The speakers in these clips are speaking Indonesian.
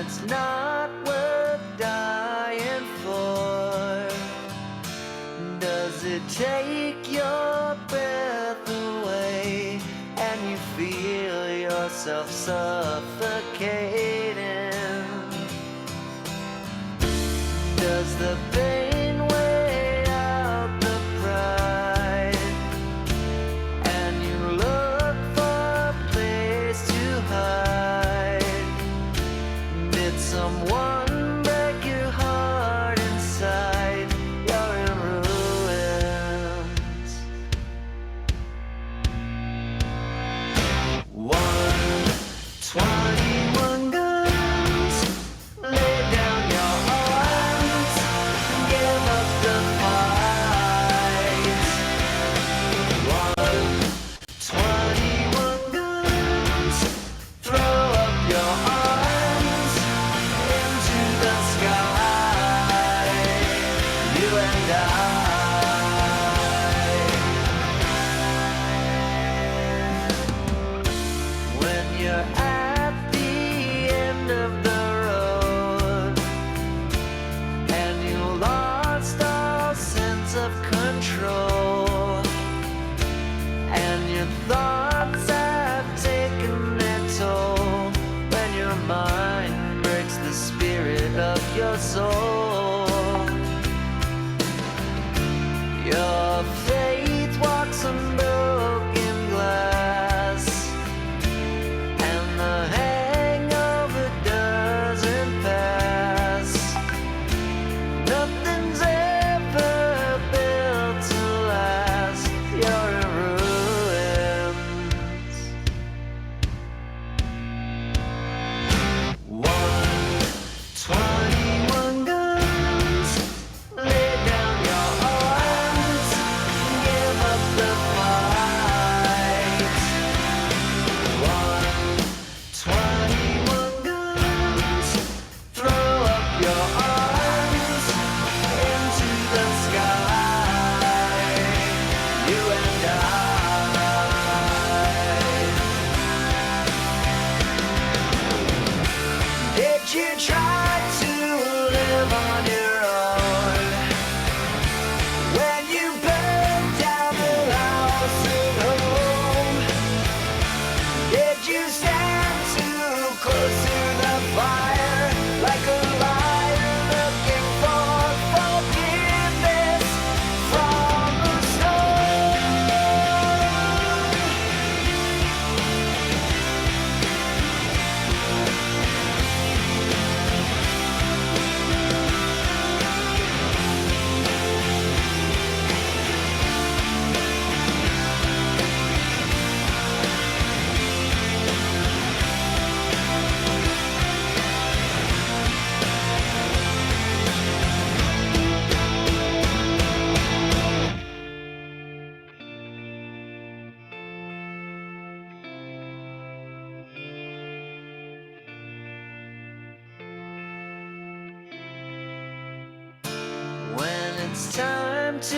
it's not worth dying for? Does it take your breath away and you feel yourself suffocating? Does the pain weigh out the pride and you look for a place to hide? Did someone break your heart inside? You're in ruins. 121 guns, lay down your arms, give up the fight. 121 guns, throw up your arms into the sky, you and I. When you're at the end of the road and you lost all sense of control and your thoughts have taken their toll, when your mind breaks the spirit of your soul, your faith walks on broken glass and the hangover doesn't pass. Nothing's ever built to last. You're in ruins. 121 guns, lay down your arms, give up the fight. 121 guns, throw up your arms into the sky, you and I. Did you try to live on your own when you burned down the house at home? Did you stand too close to the fire like a liar looking for forgiveness from the stone? When it's time to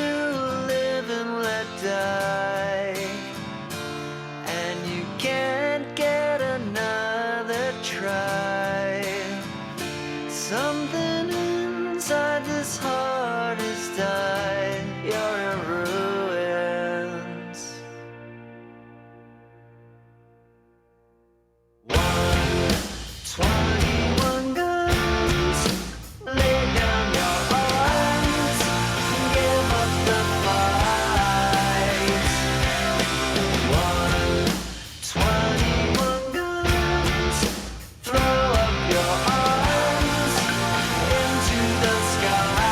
live and let die, and you can't get another try, something inside this heart has died. You're in ruins. 121 guns, lay down your arms, give up the fight. 121 guns, throw up your arms into the sky,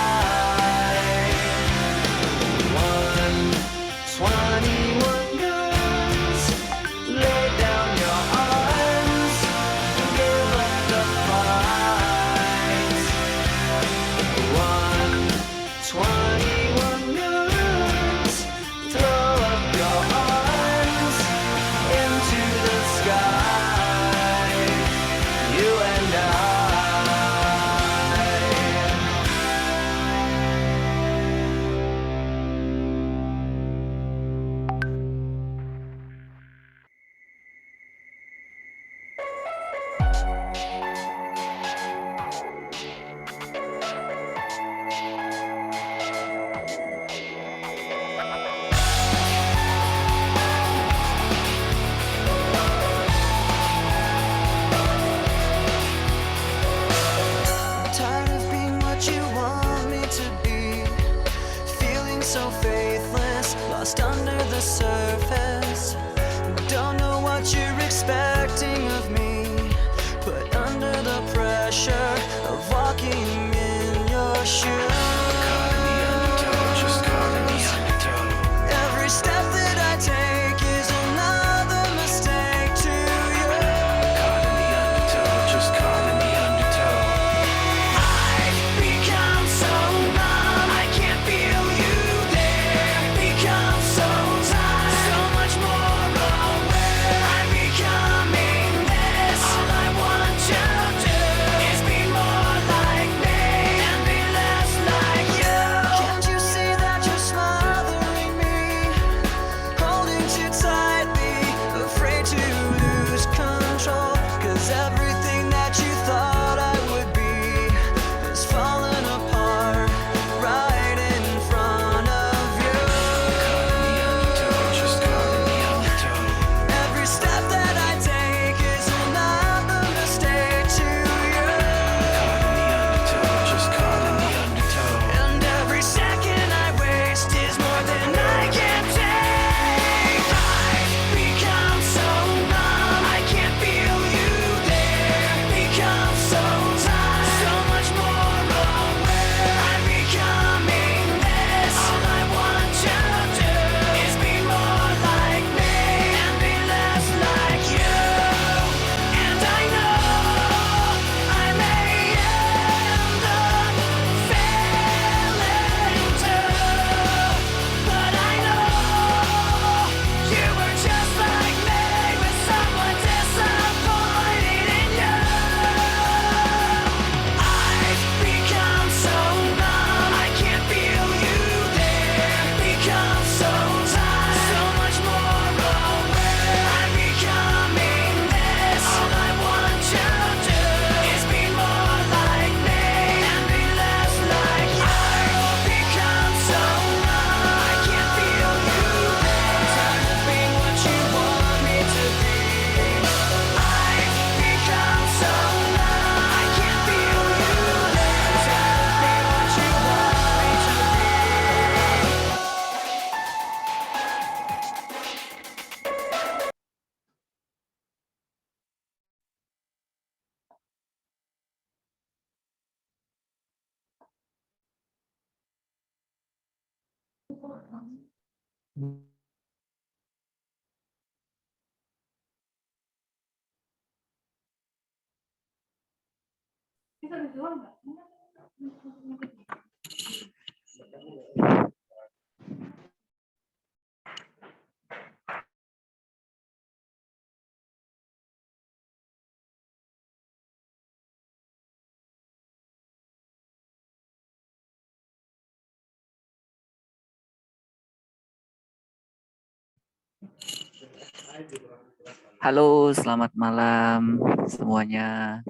Halo, selamat malam semuanya.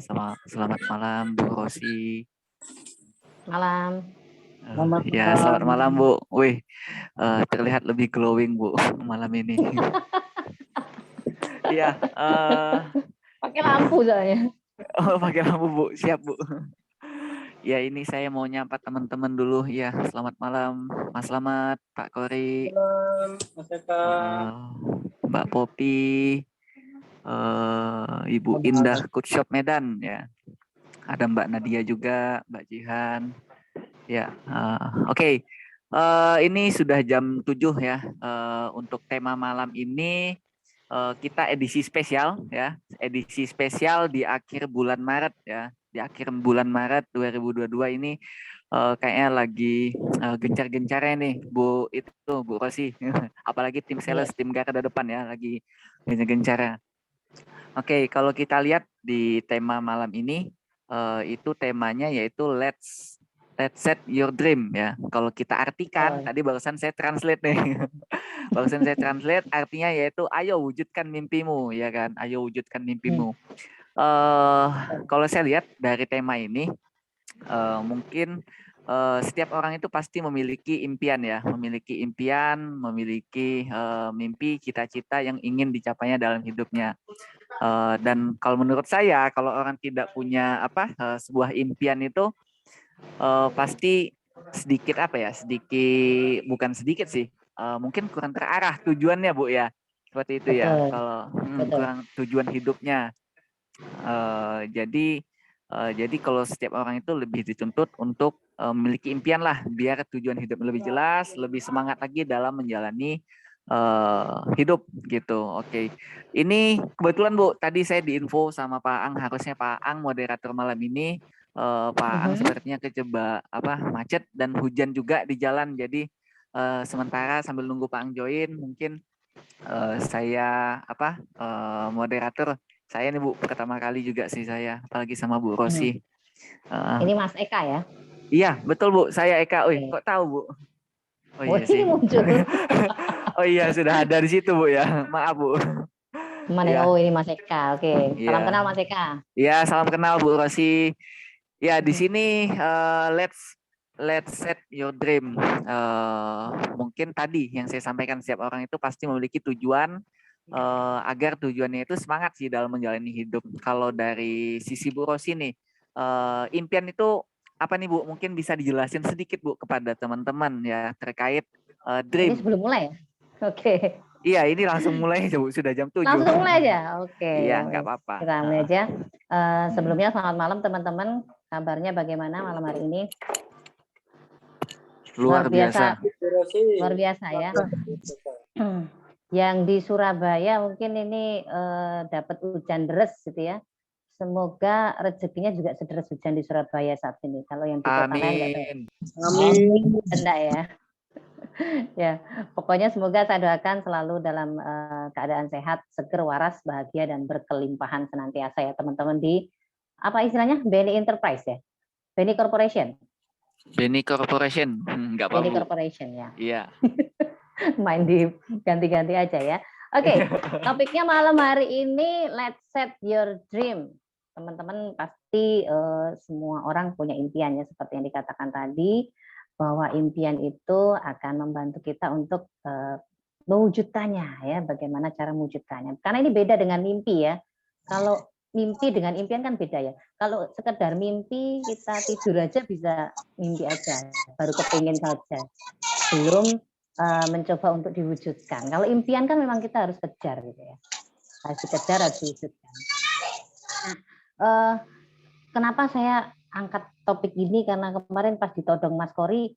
Selamat malam Bu Rosi. Malam. Ya, selamat malam Bu. Wih, terlihat lebih glowing Bu malam ini. Iya, Pakai lampu soalnya. pakai lampu Bu, siap Bu. Ya, ini saya mau nyapa teman-teman dulu. Ya, selamat malam Mas Slamet, Pak Kori, Mas Eka. Mbak Popi, Ibu Indah Cookshop Medan ya. Ada Mbak Nadia juga, Mbak Jihan. Ya, oke. Ini sudah jam 7 ya. Untuk tema malam ini kita edisi spesial ya. Edisi spesial di akhir bulan Maret ya. Di akhir bulan Maret 2022 ini kayaknya lagi gencar-gencarnya nih Bu Bu Rosi. Apalagi tim sales, tim Garda depan ya lagi gencar-gencarnya. Oke, kalau kita lihat di tema malam ini itu temanya yaitu Let's set your dream ya. Kalau kita artikan, tadi barusan saya translate nih. Barusan saya translate artinya yaitu ayo wujudkan mimpimu ya kan. Ayo wujudkan mimpimu. Kalau saya lihat dari tema ini mungkin setiap orang itu pasti memiliki impian ya, memiliki impian, memiliki mimpi, cita-cita yang ingin dicapainya dalam hidupnya. Dan kalau menurut saya, kalau orang tidak punya sebuah impian itu pasti sedikit sedikit bukan sedikit sih, mungkin kurang terarah tujuannya Bu ya, seperti itu. Betul. Ya. Kalau kurang tujuan hidupnya, jadi kalau setiap orang itu lebih dituntut untuk memiliki impian lah, biar tujuan hidup lebih jelas, lebih semangat lagi dalam menjalani hidup gitu. Oke. Ini kebetulan Bu, tadi saya diinfo sama Pak Ang, harusnya Pak Ang moderator malam ini. Pak Ang sepertinya kejebak macet dan hujan juga di jalan. Jadi sementara sambil nunggu Pak Ang join, mungkin saya moderator. Saya nih Bu, pertama kali juga sih saya, apalagi sama Bu Rosi. Ini Mas Eka ya? Iya, betul Bu, saya Eka. Kok tahu Bu? Oh iya sih. Ini muncul. Oh iya, sudah ada di situ Bu ya. Maaf Bu. Mana? Ya. Oh ini Mas Eka, oke. Salam kenal Mas Eka. Iya, salam kenal Bu Rosi. Ya di sini let's set your dream. Mungkin tadi yang saya sampaikan, setiap orang itu pasti memiliki tujuan, agar tujuannya itu semangat sih dalam menjalani hidup. Kalau dari sisi Bu Rosi nih, impian itu apa nih Bu? Mungkin bisa dijelasin sedikit Bu kepada teman-teman ya terkait dream. Ini sebelum mulai ya? Oke. Iya, ini langsung mulai aja Bu, sudah jam 7. Langsung mulai aja? Oke. Iya, nggak apa-apa. Kita mulai aja. Sebelumnya selamat malam teman-teman. Kabarnya bagaimana malam hari ini? Luar biasa. Luar biasa ya. Yang di Surabaya mungkin ini dapat hujan deras gitu ya. Semoga rezekinya juga sederas hujan di Surabaya saat ini. Kalau yang di kota lain nggak tahu. Amin. Enggak ya. Ya, pokoknya semoga saya doakan selalu dalam keadaan sehat, seger, waras, bahagia, dan berkelimpahan senantiasa ya teman-teman di apa istilahnya BNI Enterprise ya, BNI Corporation. BNI Corporation, nggak apa-apa. BNI Corporation ya. Iya. Main di ganti-ganti aja ya. Oke, topiknya malam hari ini Let's set your dream. Teman-teman pasti semua orang punya impiannya seperti yang dikatakan tadi, bahwa impian itu akan membantu kita untuk mewujudkannya ya, bagaimana cara mewujudkannya. Karena ini beda dengan mimpi ya. Kalau mimpi dengan impian kan beda ya. Kalau sekedar mimpi kita tidur aja bisa mimpi aja, baru kepingin saja. Belum mencoba untuk diwujudkan. Kalau impian kan memang kita harus kejar gitu ya. Harus dikejar, harus diwujudkan. Nah, kenapa saya angkat topik ini, karena kemarin pas ditodong Mas Kori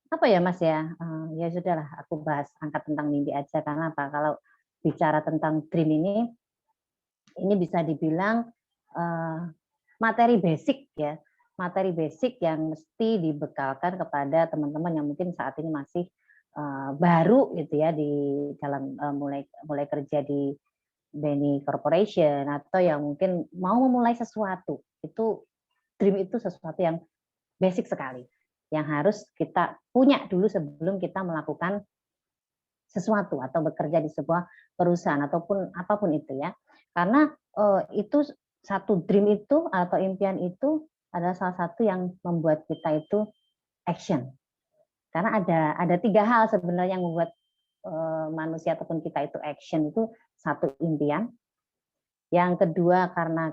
apa ya Mas ya? Ya sudahlah, aku bahas angkat tentang mimpi aja karena apa? Kalau bicara tentang dream ini bisa dibilang eh, materi basic ya, materi basic yang mesti dibekalkan kepada teman-teman yang mungkin saat ini masih baru gitu ya di dalam mulai mulai kerja di Benny Corporation atau yang mungkin mau memulai sesuatu. Itu dream itu sesuatu yang basic sekali yang harus kita punya dulu sebelum kita melakukan sesuatu atau bekerja di sebuah perusahaan ataupun apapun itu ya. Karena itu satu dream itu atau impian itu adalah salah satu yang membuat kita itu action. Karena ada tiga hal sebenarnya yang membuat manusia ataupun kita itu action itu. Satu, impian. Yang kedua karena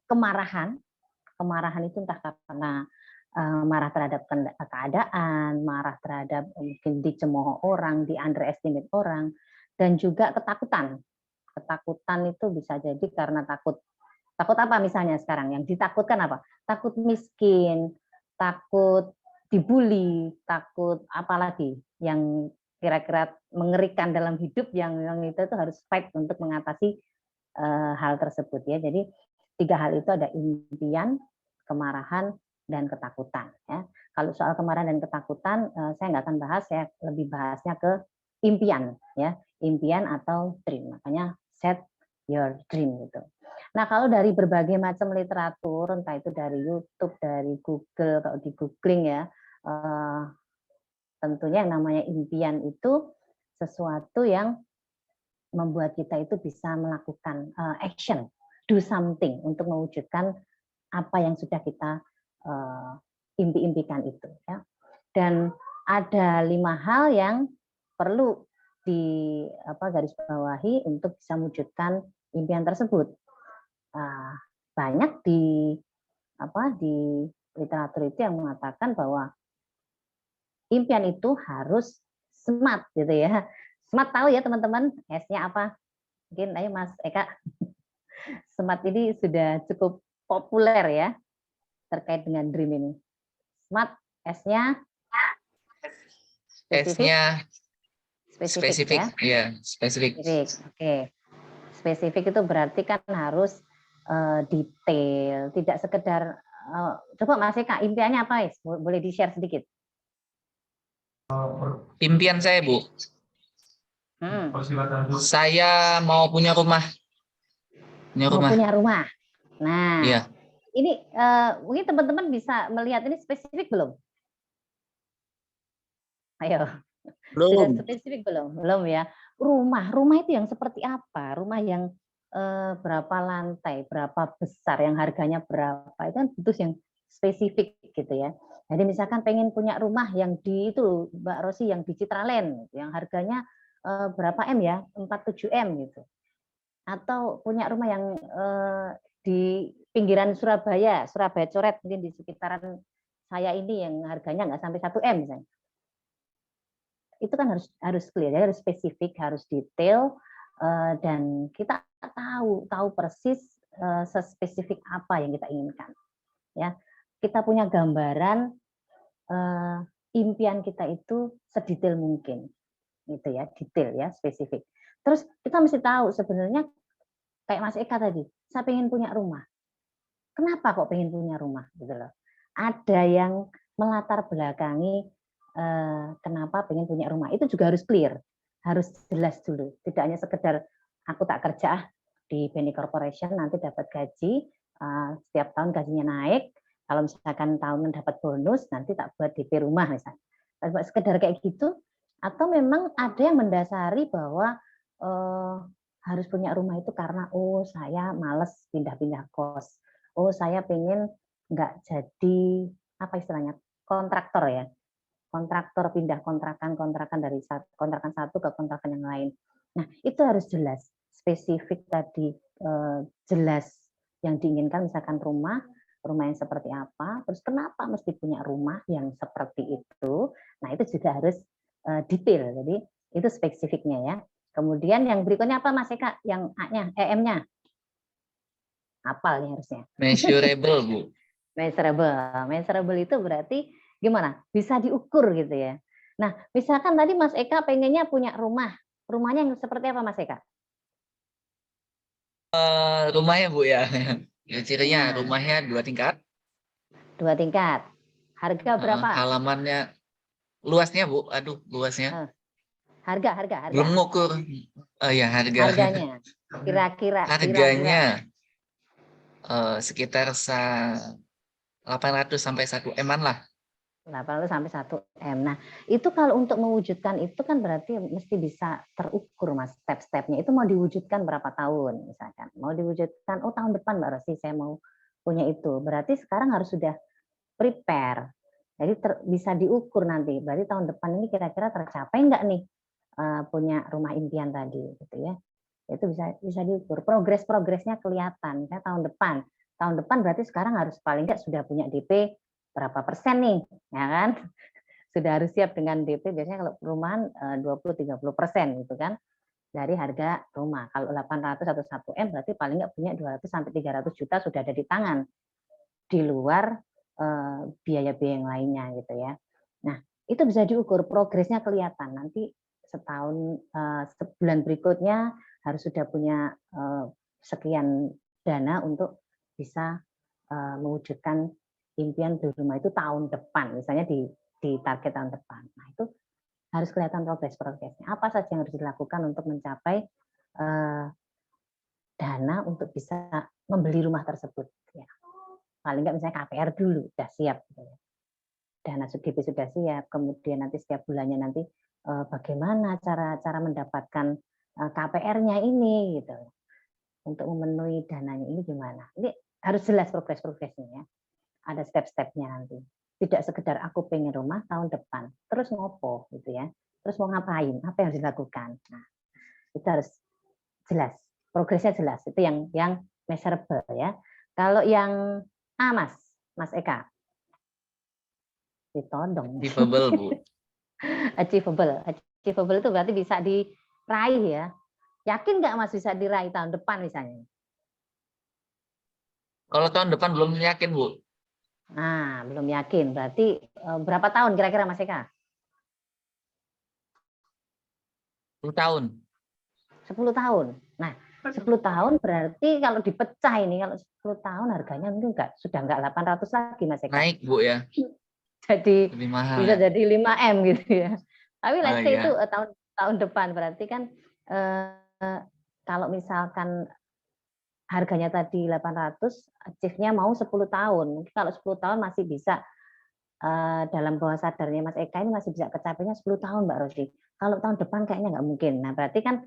kemarahan. Kemarahan itu entah karena marah terhadap keadaan, marah terhadap mungkin dicemooh orang, di underestimate orang, dan juga ketakutan. Ketakutan itu bisa jadi karena takut apa misalnya sekarang yang ditakutkan apa? Takut miskin, takut dibully, takut apalagi yang kira-kira mengerikan dalam hidup yang itu tuh harus fight untuk mengatasi hal tersebut ya. Jadi tiga hal itu ada impian, kemarahan, dan ketakutan. Ya. Kalau soal kemarahan dan ketakutan, saya nggak akan bahas, saya lebih bahasnya ke impian, ya, impian atau dream. Makanya set your dream gitu. Nah, kalau dari berbagai macam literatur, entah itu dari YouTube, dari Google, kalau di googling ya, tentunya yang namanya impian itu sesuatu yang membuat kita itu bisa melakukan action, do something untuk mewujudkan apa yang sudah kita impi-impikan itu. Ya. Dan ada 5 hal yang perlu di garis bawahi untuk bisa mewujudkan impian tersebut. Banyak di literatur itu yang mengatakan bahwa impian itu harus smart gitu ya. Smart tahu ya teman-teman, S-nya apa? Mungkin ayo Mas Eka. Smart ini sudah cukup populer ya terkait dengan dream ini. Smart S-nya S-nya spesifik ya. Iya, spesifik. Oke. Spesifik itu berarti kan harus detail, tidak sekedar coba Mas Eka, impiannya apa, Is? Boleh di-share sedikit. Impian saya, Bu. Saya mau punya rumah. Punya rumah. Nah, iya. Ini mungkin teman-teman bisa melihat ini spesifik belum? Ayo. Sudah spesifik belum? Belum ya. Rumah itu yang seperti apa? Rumah yang berapa lantai, berapa besar, yang harganya berapa? Itu kan butuh yang spesifik gitu ya. Jadi misalkan pengen punya rumah yang di itu Mbak Rosi yang di Citraland, yang harganya berapa M ya? 4-7 M gitu. Atau punya rumah yang di pinggiran Surabaya Coret, mungkin di sekitaran saya ini yang harganya nggak sampai 1 M misalnya. Itu kan harus clear, ya, harus spesifik, harus detail, dan kita tahu persis sespesifik apa yang kita inginkan. Ya, kita punya gambaran impian kita itu sedetail mungkin, gitu ya, detail ya, spesifik. Terus kita mesti tahu sebenarnya kayak Mas Eka tadi, saya pengen punya rumah. Kenapa kok pengen punya rumah, gitu loh? Ada yang melatar belakangi kenapa pengen punya rumah. Itu juga harus clear, harus jelas dulu. Tidak hanya sekedar aku tak kerja di Benny Corporation nanti dapat gaji, setiap tahun gajinya naik. Kalau misalkan tahunan dapat bonus, nanti tak buat DP rumah misalnya. Sekedar kayak gitu, atau memang ada yang mendasari bahwa harus punya rumah itu karena saya males pindah-pindah kos. Saya pengen nggak jadi apa istilahnya kontraktor ya, kontraktor pindah kontrakan dari kontrakan satu ke kontrakan yang lain. Nah itu harus jelas, spesifik tadi, jelas yang diinginkan, misalkan rumah yang seperti apa, terus kenapa mesti punya rumah yang seperti itu. Nah itu juga harus detail, jadi itu spesifiknya ya. Kemudian yang berikutnya apa Mas Eka? Yang A-nya, EM-nya? Hafal nih harusnya. Measurable, Bu. Measurable. Measurable itu berarti Gimana? Bisa diukur gitu ya. Nah, misalkan tadi Mas Eka pengennya punya rumah. Rumahnya yang seperti apa Mas Eka? Rumahnya Bu ya. Ya, cirinya Nah, rumahnya 2 tingkat. 2 tingkat. Harga berapa? Halamannya luasnya Bu. Aduh, luasnya. Eh, harga. Belum ngukur. Oh ya, harga. Harganya. Kira-kira. Harganya sekitar 800 sampai 1 M-an lah. 800 sampai 1 M. Nah, itu kalau untuk mewujudkan itu kan berarti mesti bisa terukur Mas step-stepnya. Itu mau diwujudkan berapa tahun misalkan. Mau diwujudkan tahun depan Mbak Rosi saya mau punya itu. Berarti sekarang harus sudah prepare. Jadi bisa diukur nanti. Berarti tahun depan ini kira-kira tercapai enggak nih punya rumah impian tadi gitu ya. Itu bisa diukur. Progresnya kelihatan. Misalnya tahun depan. Tahun depan berarti sekarang harus paling enggak sudah punya DP berapa persen nih, ya kan? Sudah harus siap dengan DP biasanya kalau perumahan 20-30% gitu kan dari harga rumah. Kalau 800 atau 1 M berarti paling nggak punya 200 sampai 300 juta sudah ada di tangan di luar biaya-biaya yang lainnya gitu ya. Nah, itu bisa diukur progresnya kelihatan. Nanti setahun sebulan berikutnya harus sudah punya sekian dana untuk bisa mewujudkan impian beli rumah itu tahun depan, misalnya di target tahun depan. Nah, itu harus kelihatan progresnya. Apa saja yang harus dilakukan untuk mencapai dana untuk bisa membeli rumah tersebut. Ya. Paling nggak misalnya KPR dulu, sudah siap. Gitu ya. Dana DP sudah siap, kemudian nanti setiap bulannya nanti bagaimana cara mendapatkan KPR-nya ini, gitu. Untuk memenuhi dananya ini gimana. Ini harus jelas progresnya ya. Ada step-stepnya nanti. Tidak sekedar aku pengen rumah tahun depan, terus ngopo gitu ya. Terus mau ngapain? Apa yang harus dilakukan? Nah, itu harus jelas. Progresnya jelas. Itu yang measurable ya. Kalau yang Mas Eka. Ditodong. Achievable Bu. Achievable itu berarti bisa diraih ya. Yakin nggak Mas bisa diraih tahun depan misalnya? Kalau tahun depan belum yakin Bu. Nah, belum yakin. Berarti berapa tahun kira-kira Mas Eka? 10 tahun. 10 tahun. Nah, 10 tahun berarti kalau dipecah ini, kalau 10 tahun harganya mungkin sudah enggak 800 lagi Mas Eka. Naik Bu ya. Jadi lebih mahal bisa ya. jadi 5 M gitu ya. Tapi let's say iya. itu tahun depan berarti kan kalau misalkan harganya tadi 800, achieve-nya mau 10 tahun. Mungkin kalau 10 tahun masih bisa dalam bawah sadarnya Mas Eka ini masih bisa kecapainya 10 tahun Mbak Rosi. Kalau tahun depan kayaknya nggak mungkin. Nah, berarti kan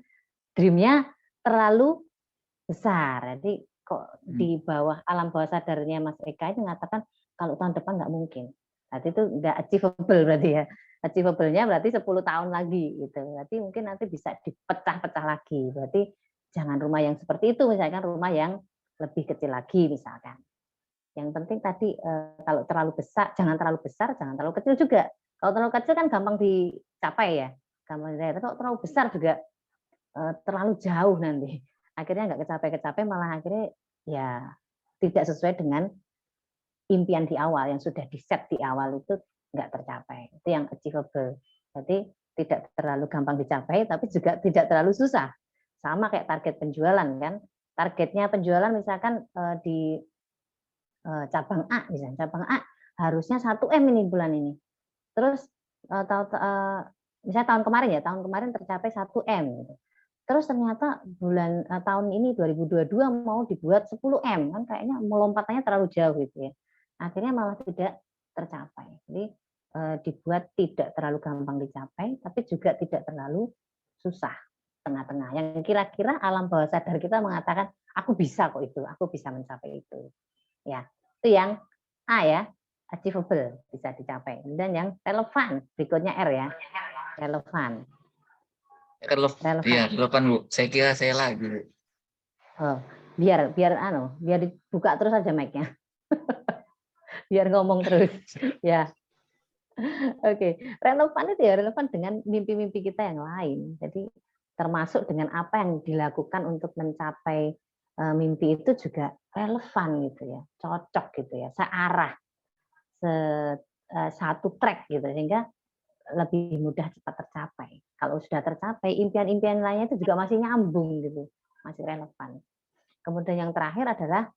dream-nya terlalu besar. Jadi kok di bawah alam bawah sadarnya Mas Eka itu mengatakan kalau tahun depan nggak mungkin. Berarti itu nggak achievable berarti ya. Achievable-nya berarti 10 tahun lagi gitu. Berarti mungkin nanti bisa dipecah-pecah lagi. Berarti jangan rumah yang seperti itu, misalkan rumah yang lebih kecil lagi misalkan. Yang penting tadi kalau terlalu besar, jangan terlalu kecil juga. Kalau terlalu kecil kan gampang dicapai ya. Gampang dicapai. Tapi kalau terlalu besar juga terlalu jauh nanti. Akhirnya nggak kecapai, malah akhirnya ya tidak sesuai dengan impian di awal yang sudah di-set di awal itu nggak tercapai. Itu yang achievable. Jadi tidak terlalu gampang dicapai, tapi juga tidak terlalu susah. Sama kayak target penjualan kan. Targetnya penjualan misalkan di cabang A misalnya. Cabang A harusnya 1 M ini bulan ini. Terus misalnya tahun kemarin tercapai 1 M. Terus ternyata tahun ini 2022 mau dibuat 10 M kan kayaknya melompatannya terlalu jauh gitu ya. Akhirnya malah tidak tercapai. Jadi dibuat tidak terlalu gampang dicapai, tapi juga tidak terlalu susah, tengah-tengah. Yang kira-kira alam bawah sadar kita mengatakan, aku bisa kok itu, aku bisa mencapai itu. Ya, itu yang A ya, achievable, bisa dicapai. Dan yang relevan, berikutnya R ya, relevan. Iya, relevan Bu. Saya kira saya lagi. Oh, biar dibuka terus aja mic-nya. Biar ngomong terus. Ya. Oke, relevan itu ya relevan dengan mimpi-mimpi kita yang lain. Jadi termasuk dengan apa yang dilakukan untuk mencapai mimpi itu juga relevan gitu ya, cocok gitu ya, searah, satu track gitu, sehingga lebih mudah cepat tercapai. Kalau sudah tercapai, impian-impian lainnya itu juga masih nyambung gitu, masih relevan. Kemudian yang terakhir adalah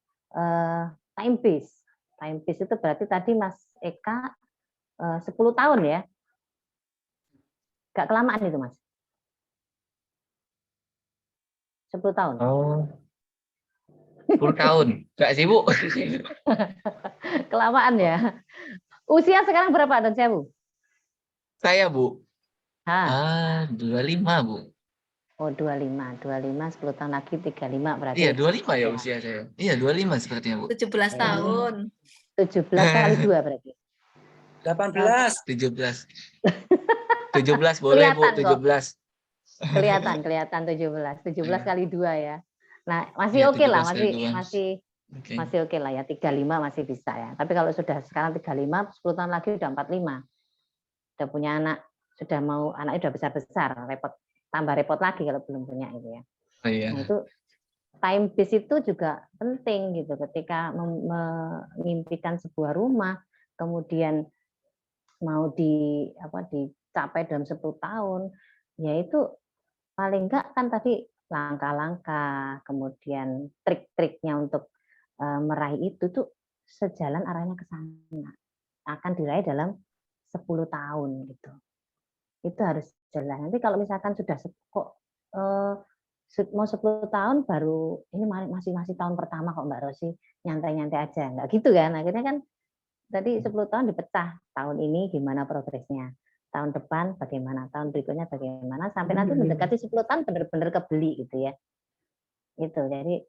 time base. Time base itu berarti tadi Mas Eka 10 tahun ya. Gak kelamaan itu Mas. 10 tahun. Oh, 10 tahun. Enggak sih, Bu? Kelamaan ya. Usia sekarang berapa dan saya Bu? Saya, Bu. Hah. 25, Bu. Oh 25, 10 tahun lagi 35 berarti. Iya, 25 ya usia saya. Iya, 25 sepertinya, Bu. 17 Ya. tahun. 17 kali 2 berarti. 18. 17. 17 boleh, Bu, Kelihatan kok. 17. Kelihatan 17. 17 Iya. kali 2 ya. Nah, masih Iya, oke lah, 17 kali 2. Oke. masih oke lah ya, 35 masih bisa ya. Tapi kalau sudah sekarang 35, 10 tahun lagi udah 45. Udah punya anak, sudah mau anaknya udah besar-besar, tambah repot lagi kalau belum punya itu ya. Oh iya. Nah, itu time base itu juga penting gitu ketika mengimpikan sebuah rumah, kemudian mau dicapai dalam 10 tahun, yaitu paling enggak kan tadi langkah-langkah, kemudian trik-triknya untuk meraih itu tuh sejalan arahnya ke sana. Akan diraih dalam 10 tahun gitu. Itu harus jalan. Nanti kalau misalkan sudah mau 10 tahun baru ini masih tahun pertama kok Mbak Rosi, nyantai-nyantai aja. Enggak gitu kan. Akhirnya kan tadi 10 tahun dipecah. Tahun ini gimana progresnya? Tahun depan bagaimana? Tahun berikutnya bagaimana? Sampai nanti mendekati 10 tahun benar-benar kebeli gitu ya. Itu. Jadi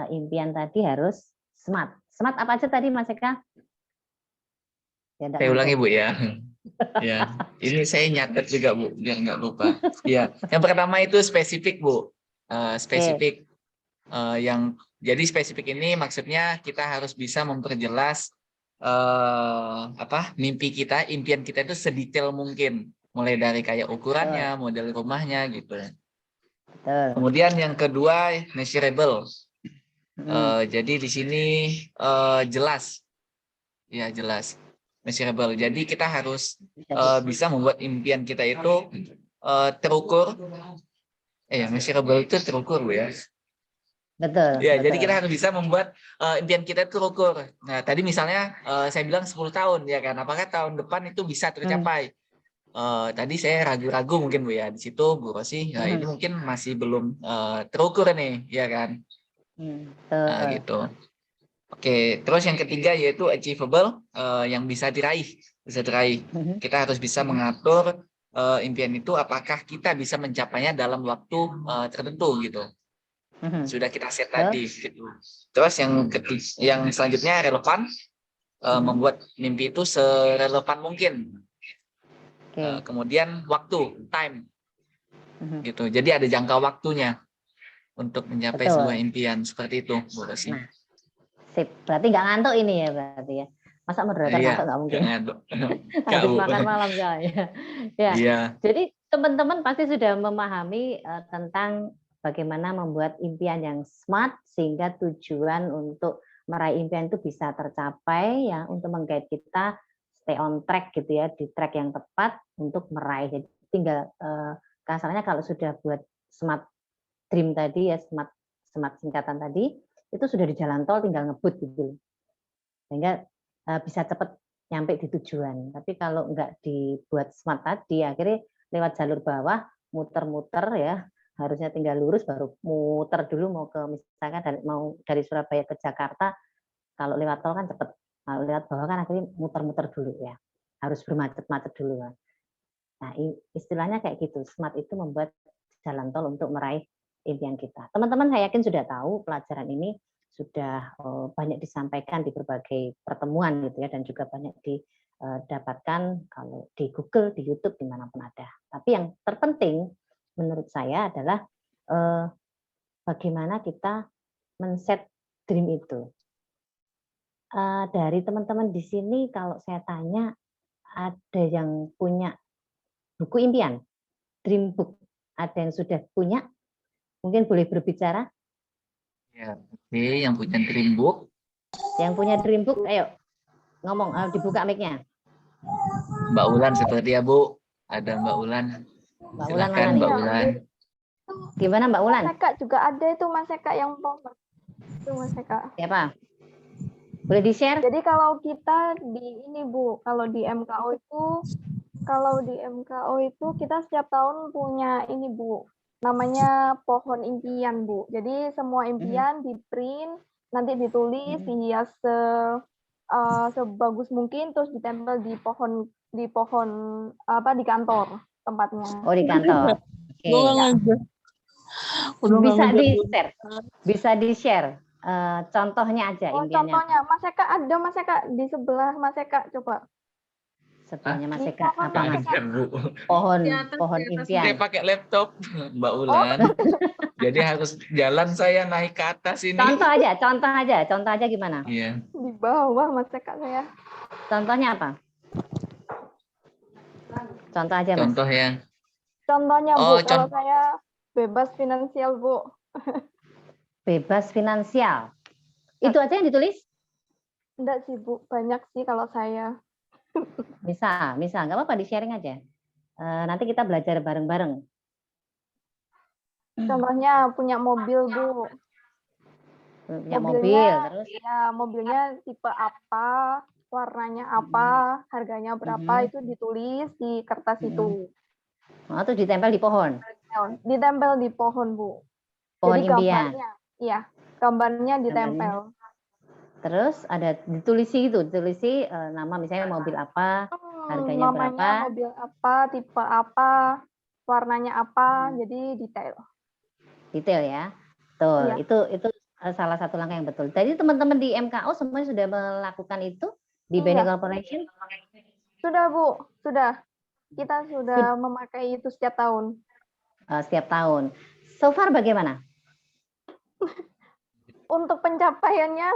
impian tadi harus smart. Smart apa aja tadi Mas Eka? Ya, Saya ulangi, Bu ya. Ya, ini saya nyatet juga, Bu, biar nggak lupa. Ya, yang pertama itu spesifik, Bu. Spesifik. Jadi spesifik ini maksudnya kita harus bisa memperjelas mimpi kita, impian kita itu sedetail mungkin, mulai dari kayak ukurannya, model rumahnya gitu. Betul. Kemudian yang kedua measurable. Jadi di sini jelas, ya jelas, measurable. Jadi kita harus bisa membuat impian kita itu terukur. Measurable itu terukur, Bu ya. Betul. Ya, betul. jadi kita harus bisa membuat impian kita itu terukur. Nah, tadi misalnya saya bilang 10 tahun ya kan. Apakah tahun depan itu bisa tercapai? Tadi saya ragu-ragu mungkin, Bu ya. Di situ Bu Rosi, ini mungkin masih belum terukur nih, ya kan? Nah, gitu. Oke, terus yang ketiga yaitu achievable, yang bisa diraih. Kita harus bisa mengatur impian itu apakah kita bisa mencapainya dalam waktu tertentu gitu. Sudah kita set tadi gitu. Terus yang selanjutnya relevan, membuat mimpi itu serelevan mungkin. Kemudian waktu, time. Gitu. Jadi ada jangka waktunya untuk mencapai sebuah impian seperti itu, Bu Rosi. Nah, sip. Berarti nggak ngantuk ini ya berarti ya. Masa moderator ngantuk nggak mungkin. Harus makan malam ya. Ya. Jadi teman-teman pasti sudah memahami tentang bagaimana membuat impian yang smart sehingga tujuan untuk meraih impian itu bisa tercapai ya, untuk meng-guide kita stay on track gitu ya, di track yang tepat untuk meraih. Jadi tinggal kasarnya kalau sudah buat smart dream tadi ya, smart singkatan tadi, itu sudah di jalan tol tinggal ngebut gitu. Sehingga bisa cepat nyampe di tujuan. Tapi kalau nggak dibuat smart tadi, akhirnya lewat jalur bawah, muter-muter ya, harusnya tinggal lurus baru muter dulu mau ke misalkan dari Surabaya ke Jakarta, kalau lewat tol kan cepat. Kalau lewat bawah kan akhirnya muter-muter dulu ya. Harus bermacet-macet dulu kan. Nah, istilahnya kayak gitu. Smart itu membuat jalan tol untuk meraih impian kita. Teman-teman saya yakin sudah tahu pelajaran ini sudah banyak disampaikan di berbagai pertemuan gitu ya, dan juga banyak didapatkan kalau di Google, di YouTube, dimanapun ada. Tapi yang terpenting menurut saya adalah bagaimana kita men-set dream itu. Dari teman-teman di sini kalau saya tanya, ada yang punya buku impian, dream book, ada yang sudah punya, mungkin boleh berbicara. Ya, oke, yang punya dream book. Yang punya dream book, ayo ngomong, dibuka mic-nya. Mbak Ulan seperti ya Bu. Ada Mbak Ulan. Mbak Ulan mana Silakan nih? Mbak Ulan. Gimana Mbak Ulan? Mas Eka juga ada itu Mas Eka yang pohon. Itu Mas Eka. Siapa? Boleh di-share? Jadi kalau kita di ini Bu, kalau di MKO itu kita setiap tahun punya ini Bu, namanya pohon impian Bu. Jadi semua impian di print, nanti ditulis, dihias sebagus mungkin, terus ditempel di pohon apa di kantor tempatnya. Oh, di kantor. Oke. Bisa di-share. Contohnya aja Oh, impiannya. contohnya Mas Eka ada Mas Eka di sebelah Mas Eka coba. Sebelahnya Mas Di Eka pohon apa Mas? Ada Bu. Pohon Saya impian. pakai laptop Mbak Ulan. Jadi harus jalan saya naik ke atas ini. Contoh aja gimana? Iya. Di bawah Mas Eka saya. Contohnya apa? Contoh aja Mas. Contoh ya. Contohnya Oh, Bu, kalau saya bebas finansial Bu. Bebas finansial. Itu aja yang ditulis? Enggak sih Bu, banyak sih kalau saya. Bisa, nggak apa-apa di-sharing aja. Nanti kita belajar bareng-bareng. Contohnya punya mobil Bu. Punya mobil, terus Ya, mobilnya tipe apa, warnanya apa, harganya berapa, itu ditulis di kertas itu. terus ditempel di pohon. Ditempel di pohon Bu. Pohon Jadi impian. gambarnya, iya, gambarnya ditempel. Terus ada ditulisi nama misalnya mobil apa, harganya Namanya berapa. mobil apa, tipe apa, warnanya apa, jadi detail. Detail ya. Betul. Iya. Itu salah satu langkah yang betul. Jadi teman-teman di MKO semuanya sudah melakukan itu di BNI Corporation? Sudah Bu, sudah. Kita sudah memakai itu setiap tahun. Setiap tahun. So far bagaimana? Untuk pencapaiannya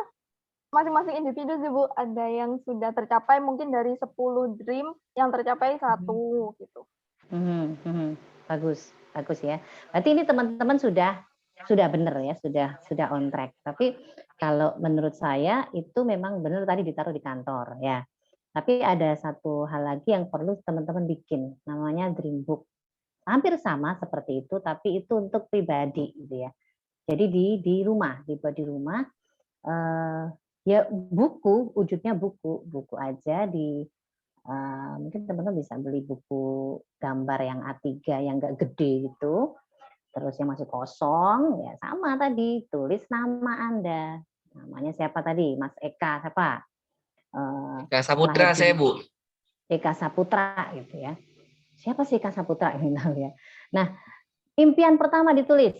masing-masing individu sih Bu, ada yang sudah tercapai mungkin dari 10 dream yang tercapai 1 gitu. Bagus ya. Berarti ini teman-teman sudah benar ya, sudah on track. Tapi kalau menurut saya itu memang benar tadi ditaruh di kantor ya. Tapi ada satu hal lagi yang perlu teman-teman bikin, namanya dream book. Hampir sama seperti itu, tapi itu untuk pribadi gitu ya. Jadi di rumah, dibuat di rumah. Ya buku, wujudnya buku aja mungkin teman-teman bisa beli buku gambar yang A3 yang enggak gede gitu. Terus yang masih kosong, ya sama tadi, tulis nama Anda. Namanya siapa tadi? Mas Eka, siapa? Eka Saputra saya Bu. Eka Saputra gitu ya. Siapa sih Eka Saputra ini ya? Nah, impian pertama ditulis.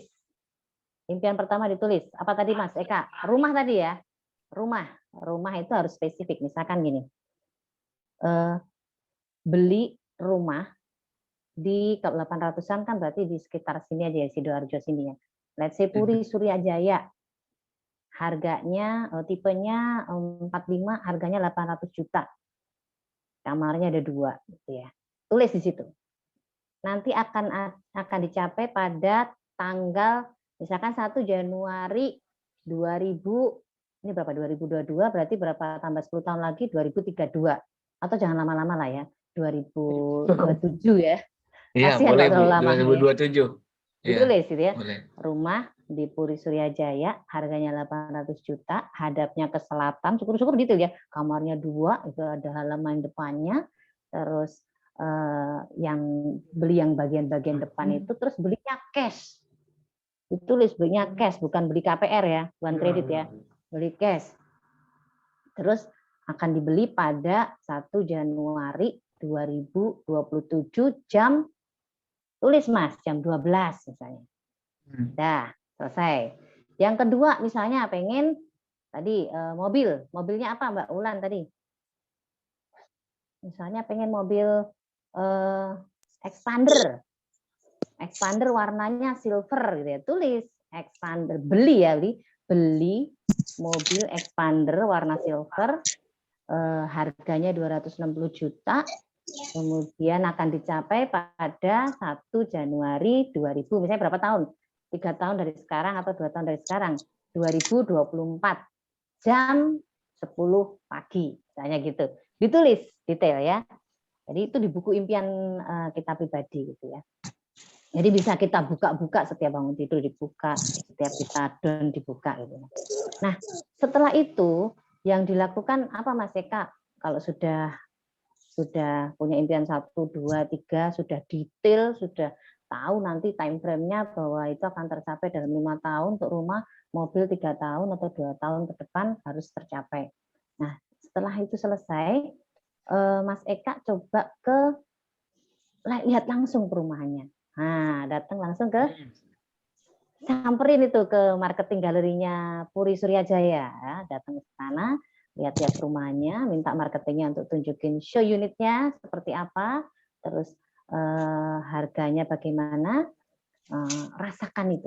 Apa tadi Mas Eka? Rumah tadi ya. Rumah itu harus spesifik. Misalkan gini. Beli rumah di 800-an kan berarti di sekitar sini aja ya, Sidoarjo sini ya. Let's say Puri Suryajaya. Harganya tipenya 45, harganya 800 juta. Kamarnya ada 2 gitu ya. Tulis di situ. Nanti akan dicapai pada tanggal misalkan 1 Januari 2000, ini berapa 2022 berarti berapa tambah 10 tahun lagi 2032. Atau jangan lama-lama lah ya. 2027 ya. Iya, Kasihan boleh kalau Bu, lama 2027. Ditulis gitu ya. Boleh. Rumah di Puri Suryajaya, harganya 800 juta, hadapnya ke selatan, cukup detail ya. Kamarnya 2, itu ada halaman depannya, terus yang beli yang bagian-bagian depan itu, terus belinya cash. Ditulis belinya cash, bukan beli KPR ya, bukan kredit ya, beli cash. Terus akan dibeli pada 1 Januari 2027 jam, tulis Mas, jam 12 misalnya. Dah, selesai. Yang kedua misalnya pengen tadi mobilnya apa Mbak Ulan tadi? Misalnya pengen mobil expander warnanya silver gitu ya. Tulis expander, beli mobil expander warna silver, harganya 260 juta. Kemudian akan dicapai pada 1 Januari 2000, misalnya berapa tahun? 3 tahun dari sekarang atau 2 tahun dari sekarang, 2024 jam 10 pagi, misalnya gitu. Ditulis detail ya. Jadi itu di buku impian kita pribadi gitu ya. Jadi bisa kita buka-buka setiap bangun tidur dibuka, setiap kita down dibuka gitu. Nah, setelah itu yang dilakukan apa Mas Eka? Kalau sudah punya impian 1, 2, 3, sudah detail, sudah tahu nanti time frame-nya bahwa itu akan tercapai dalam 5 tahun untuk rumah, mobil 3 tahun atau 2 tahun ke depan harus tercapai. Nah, setelah itu selesai, Mas Eka coba lihat langsung perumahannya. Nah, datang langsung ke samperin itu ke marketing galerinya Puri Suryajaya, ya. Datang ke sana, lihat-lihat perumahannya, minta marketingnya untuk tunjukin show unitnya seperti apa, terus harganya bagaimana, rasakan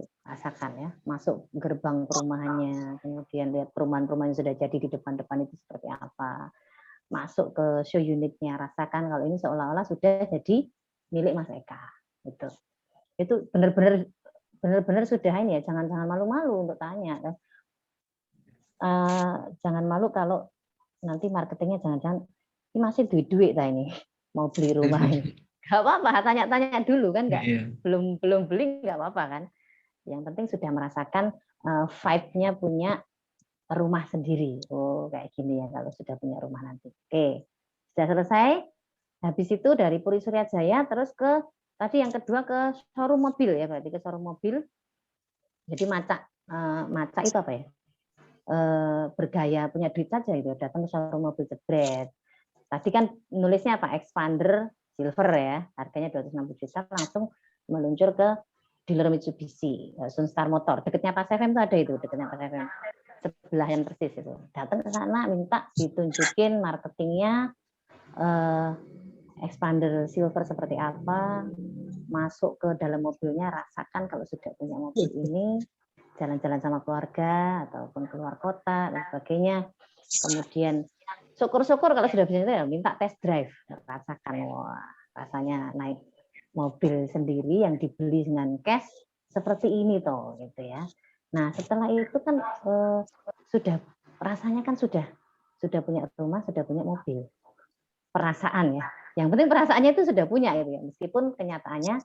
ya, masuk gerbang perumahannya, kemudian lihat perumahan-perumahan yang sudah jadi di depan-depan itu seperti apa, masuk ke show unitnya, rasakan kalau ini seolah-olah sudah jadi milik Mas Eka, gitu. Itu benar-benar sudah ini ya, jangan malu-malu untuk tanya. Jangan malu kalau nanti marketingnya jangan-jangan ini masih duit ini mau beli rumah ini. Gak apa-apa, tanya-tanya dulu kan, belum beli nggak apa-apa kan. Yang penting sudah merasakan vibe-nya punya rumah sendiri. Oh kayak gini ya kalau sudah punya rumah nanti. Oke, sudah selesai. Habis itu dari Puri Suryajaya terus ke tadi yang kedua ke showroom mobil ya, berarti ke showroom mobil. Jadi maca itu apa ya? Bergaya punya duit saja itu, datang ke showroom mobil jebret. Tadi kan nulisnya apa? Expander Silver ya, harganya 260 juta, langsung meluncur ke dealer Mitsubishi, Sunstar Motor. Dekatnya Pas FM itu ada itu, dekatnya Pas FM. Sebelah yang persis itu. Datang ke sana minta ditunjukin marketingnya, Expander Silver seperti apa, masuk ke dalam mobilnya, rasakan kalau sudah punya mobil ini, jalan-jalan sama keluarga ataupun keluar kota dan sebagainya. Kemudian syukur-syukur kalau sudah bisa ya minta test drive, rasakan wah rasanya naik mobil sendiri yang dibeli dengan cash seperti ini toh gitu ya. Nah setelah itu kan sudah rasanya kan sudah punya rumah, sudah punya mobil, perasaan ya. Yang penting perasaannya itu sudah punya gitu ya, meskipun kenyataannya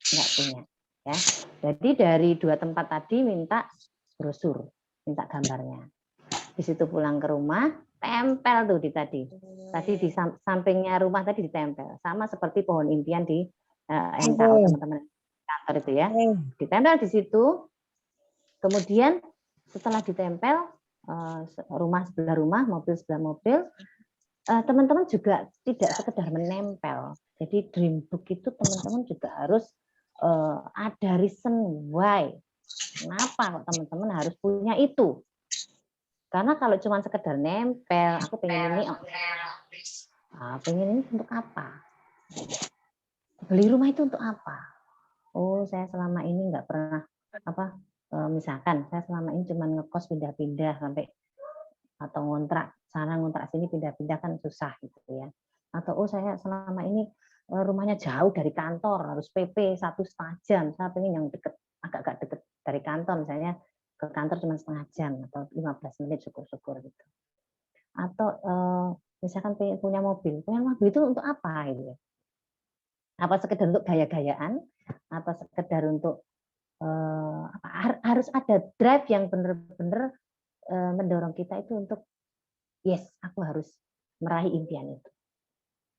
nggak punya ya. Jadi dari 2 tempat tadi minta brosur, minta gambarnya. Di situ pulang ke rumah, tempel tuh tadi di sampingnya rumah tadi ditempel, sama seperti pohon impian di NKO teman-teman kantor itu ya, ditempel di situ. Kemudian setelah ditempel rumah sebelah rumah, mobil sebelah mobil, teman-teman juga tidak sekedar menempel. Jadi dream book itu teman-teman juga harus ada reason why. Kenapa kok teman-teman harus punya itu? Karena kalau cuma sekedar nempel, aku pengen ini, pengen ini untuk apa? Beli rumah itu untuk apa? Oh, saya selama ini nggak pernah misalkan saya selama ini cuma ngekos pindah-pindah sampai atau ngontrak sana ngontrak sini pindah-pindah kan susah gitu ya. Atau saya selama ini rumahnya jauh dari kantor, harus PP 1,5 jam. Saya pengen yang agak deket dari kantor, misalnya ke kantor cuma setengah jam atau 15 menit syukur-syukur gitu. Atau misalkan punya mobil itu untuk apa gitu ya? Apa sekedar untuk gaya-gayaan atau sekedar untuk harus ada drive yang benar-benar mendorong kita itu untuk yes, aku harus meraih impian itu.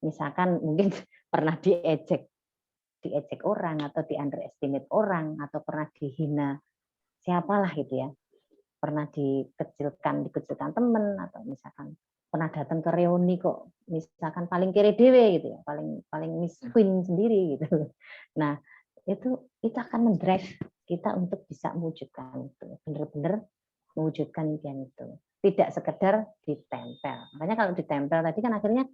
Misalkan mungkin pernah diejek orang atau di underestimate orang atau pernah dihina siapalah gitu ya, pernah dikucilkan teman atau misalkan pernah datang ke reuni kok misalkan paling kere dewe gitu ya, paling miss queen sendiri gitu. Nah itu akan mendrive kita untuk bisa mewujudkan itu, benar-benar mewujudkan impian itu, tidak sekedar ditempel. Makanya kalau ditempel tadi kan akhirnya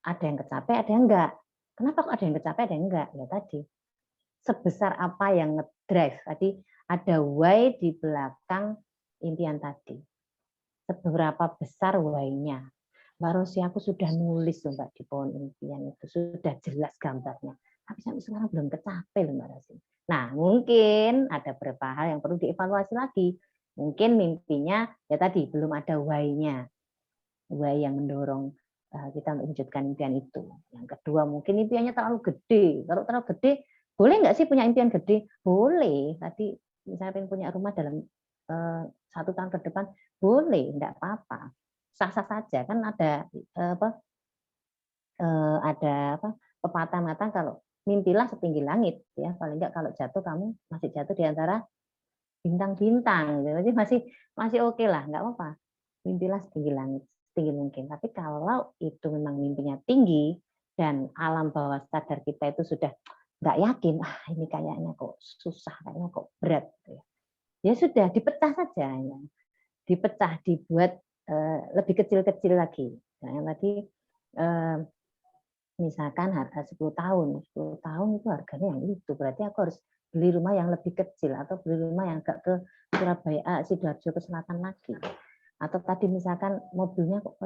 ada yang kecapai, ada yang enggak. Kenapa kok ada yang kecapai, ada yang enggak? Ya tadi sebesar apa yang ngedrive tadi, ada why di belakang impian tadi. Seberapa besar why-nya. Mbak Rosi, aku sudah nulis loh Mbak di pohon impian itu, sudah jelas gambarnya. Tapi sampai sekarang belum kecapai loh Mbak Rosi. Nah, mungkin ada beberapa hal yang perlu dievaluasi lagi. Mungkin mimpinya ya tadi belum ada why-nya. Why yang mendorong kita untuk wujudkan impian itu. Yang kedua mungkin impiannya terlalu gede. Kalau terlalu gede, boleh nggak sih punya impian gede? Boleh. Tadi misalnya pengen punya rumah dalam 1 tahun ke depan, boleh, nggak apa-apa. Sah-sah saja. Kan ada pepatah mengatakan kalau mimpilah setinggi langit, ya paling nggak kalau jatuh kamu masih jatuh di antara bintang-bintang, jadi masih oke lah, nggak apa-apa. Mimpilah setinggi langit, setinggi mungkin. Tapi kalau itu memang mimpinya tinggi dan alam bawah sadar kita itu sudah nggak yakin, ini kayaknya kok susah, kayaknya kok berat, ya sudah dipecah saja, ya. Dipecah, dibuat lebih kecil-kecil lagi. Nah, yang tadi misalkan harga 10 tahun itu harganya yang itu, berarti aku harus beli rumah yang lebih kecil atau beli rumah yang agak ke Surabaya, Sidoarjo ke selatan lagi. Atau tadi misalkan mobilnya kok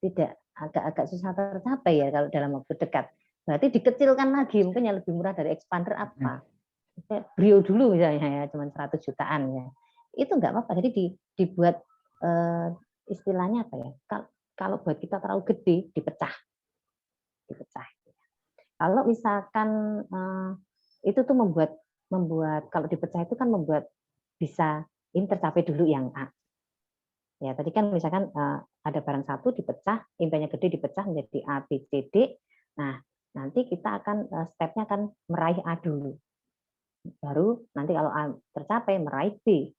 tidak agak susah tercapai ya kalau dalam waktu dekat. Berarti dikecilkan lagi, mungkin yang lebih murah dari Expander apa? Brio dulu misalnya ya, cuma 100 jutaan ya. Itu nggak apa-apa. Jadi dibuat istilahnya apa ya? Kalau buat kita terlalu gede, dipecah. Kalau misalkan itu tuh membuat kalau dipecah itu kan membuat bisa ini tercapai dulu yang A. Ya tadi kan misalkan ada barang satu dipecah, impiannya gede dipecah menjadi A, B, C, D. Nah nanti kita akan stepnya akan meraih A dulu. Baru nanti kalau A tercapai meraih B,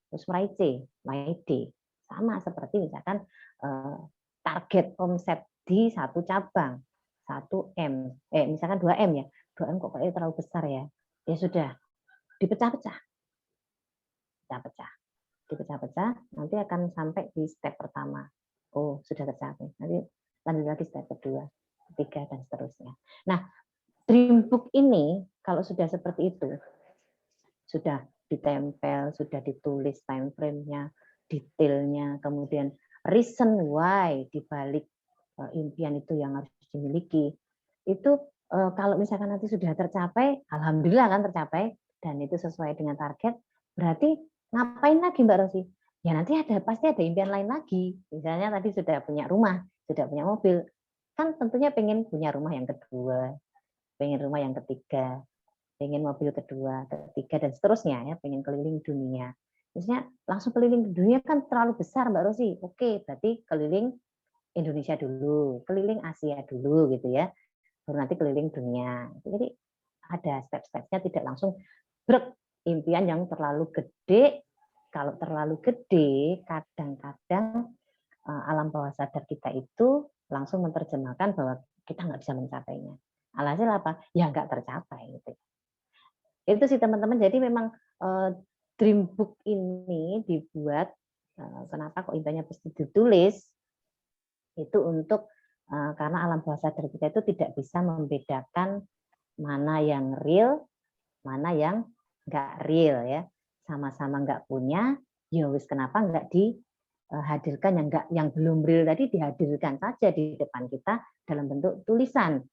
terus meraih C, meraih D. Sama seperti misalkan target omset di satu cabang. 1M, misalkan 2M ya, 2M kok kayaknya terlalu besar ya, ya sudah, dipecah-pecah, nanti akan sampai di step pertama, oh sudah tercapai, nanti lanjut lagi step kedua, ketiga, dan seterusnya. Nah, dream book ini, kalau sudah seperti itu, sudah ditempel, sudah ditulis time frame-nya, detailnya, kemudian reason why dibalik impian itu yang harus dimiliki, itu kalau misalkan nanti sudah tercapai, alhamdulillah kan tercapai dan itu sesuai dengan target, berarti ngapain lagi Mbak Rosi? Ya nanti pasti ada impian lain lagi. Misalnya tadi sudah punya rumah, sudah punya mobil, kan tentunya pengen punya rumah yang kedua, pengen rumah yang ketiga, pengen mobil kedua, ketiga dan seterusnya ya, pengen keliling dunia. Misalnya langsung keliling dunia kan terlalu besar Mbak Rosi. Oke, berarti keliling Indonesia dulu, keliling Asia dulu gitu ya, baru nanti keliling dunia. Jadi ada step-stepnya, tidak langsung impian yang terlalu gede. Kalau terlalu gede, kadang-kadang alam bawah sadar kita itu langsung menerjemahkan bahwa kita nggak bisa mencapainya. Alhasil apa? Ya nggak tercapai. Gitu. Itu sih teman-teman. Jadi memang dream book ini dibuat, kenapa kok impiannya mesti ditulis? Itu untuk karena alam bawah sadar kita itu tidak bisa membedakan mana yang real, mana yang nggak real ya. Sama-sama nggak punya, ya wis kenapa nggak dihadirkan yang belum real tadi dihadirkan saja di depan kita dalam bentuk tulisan.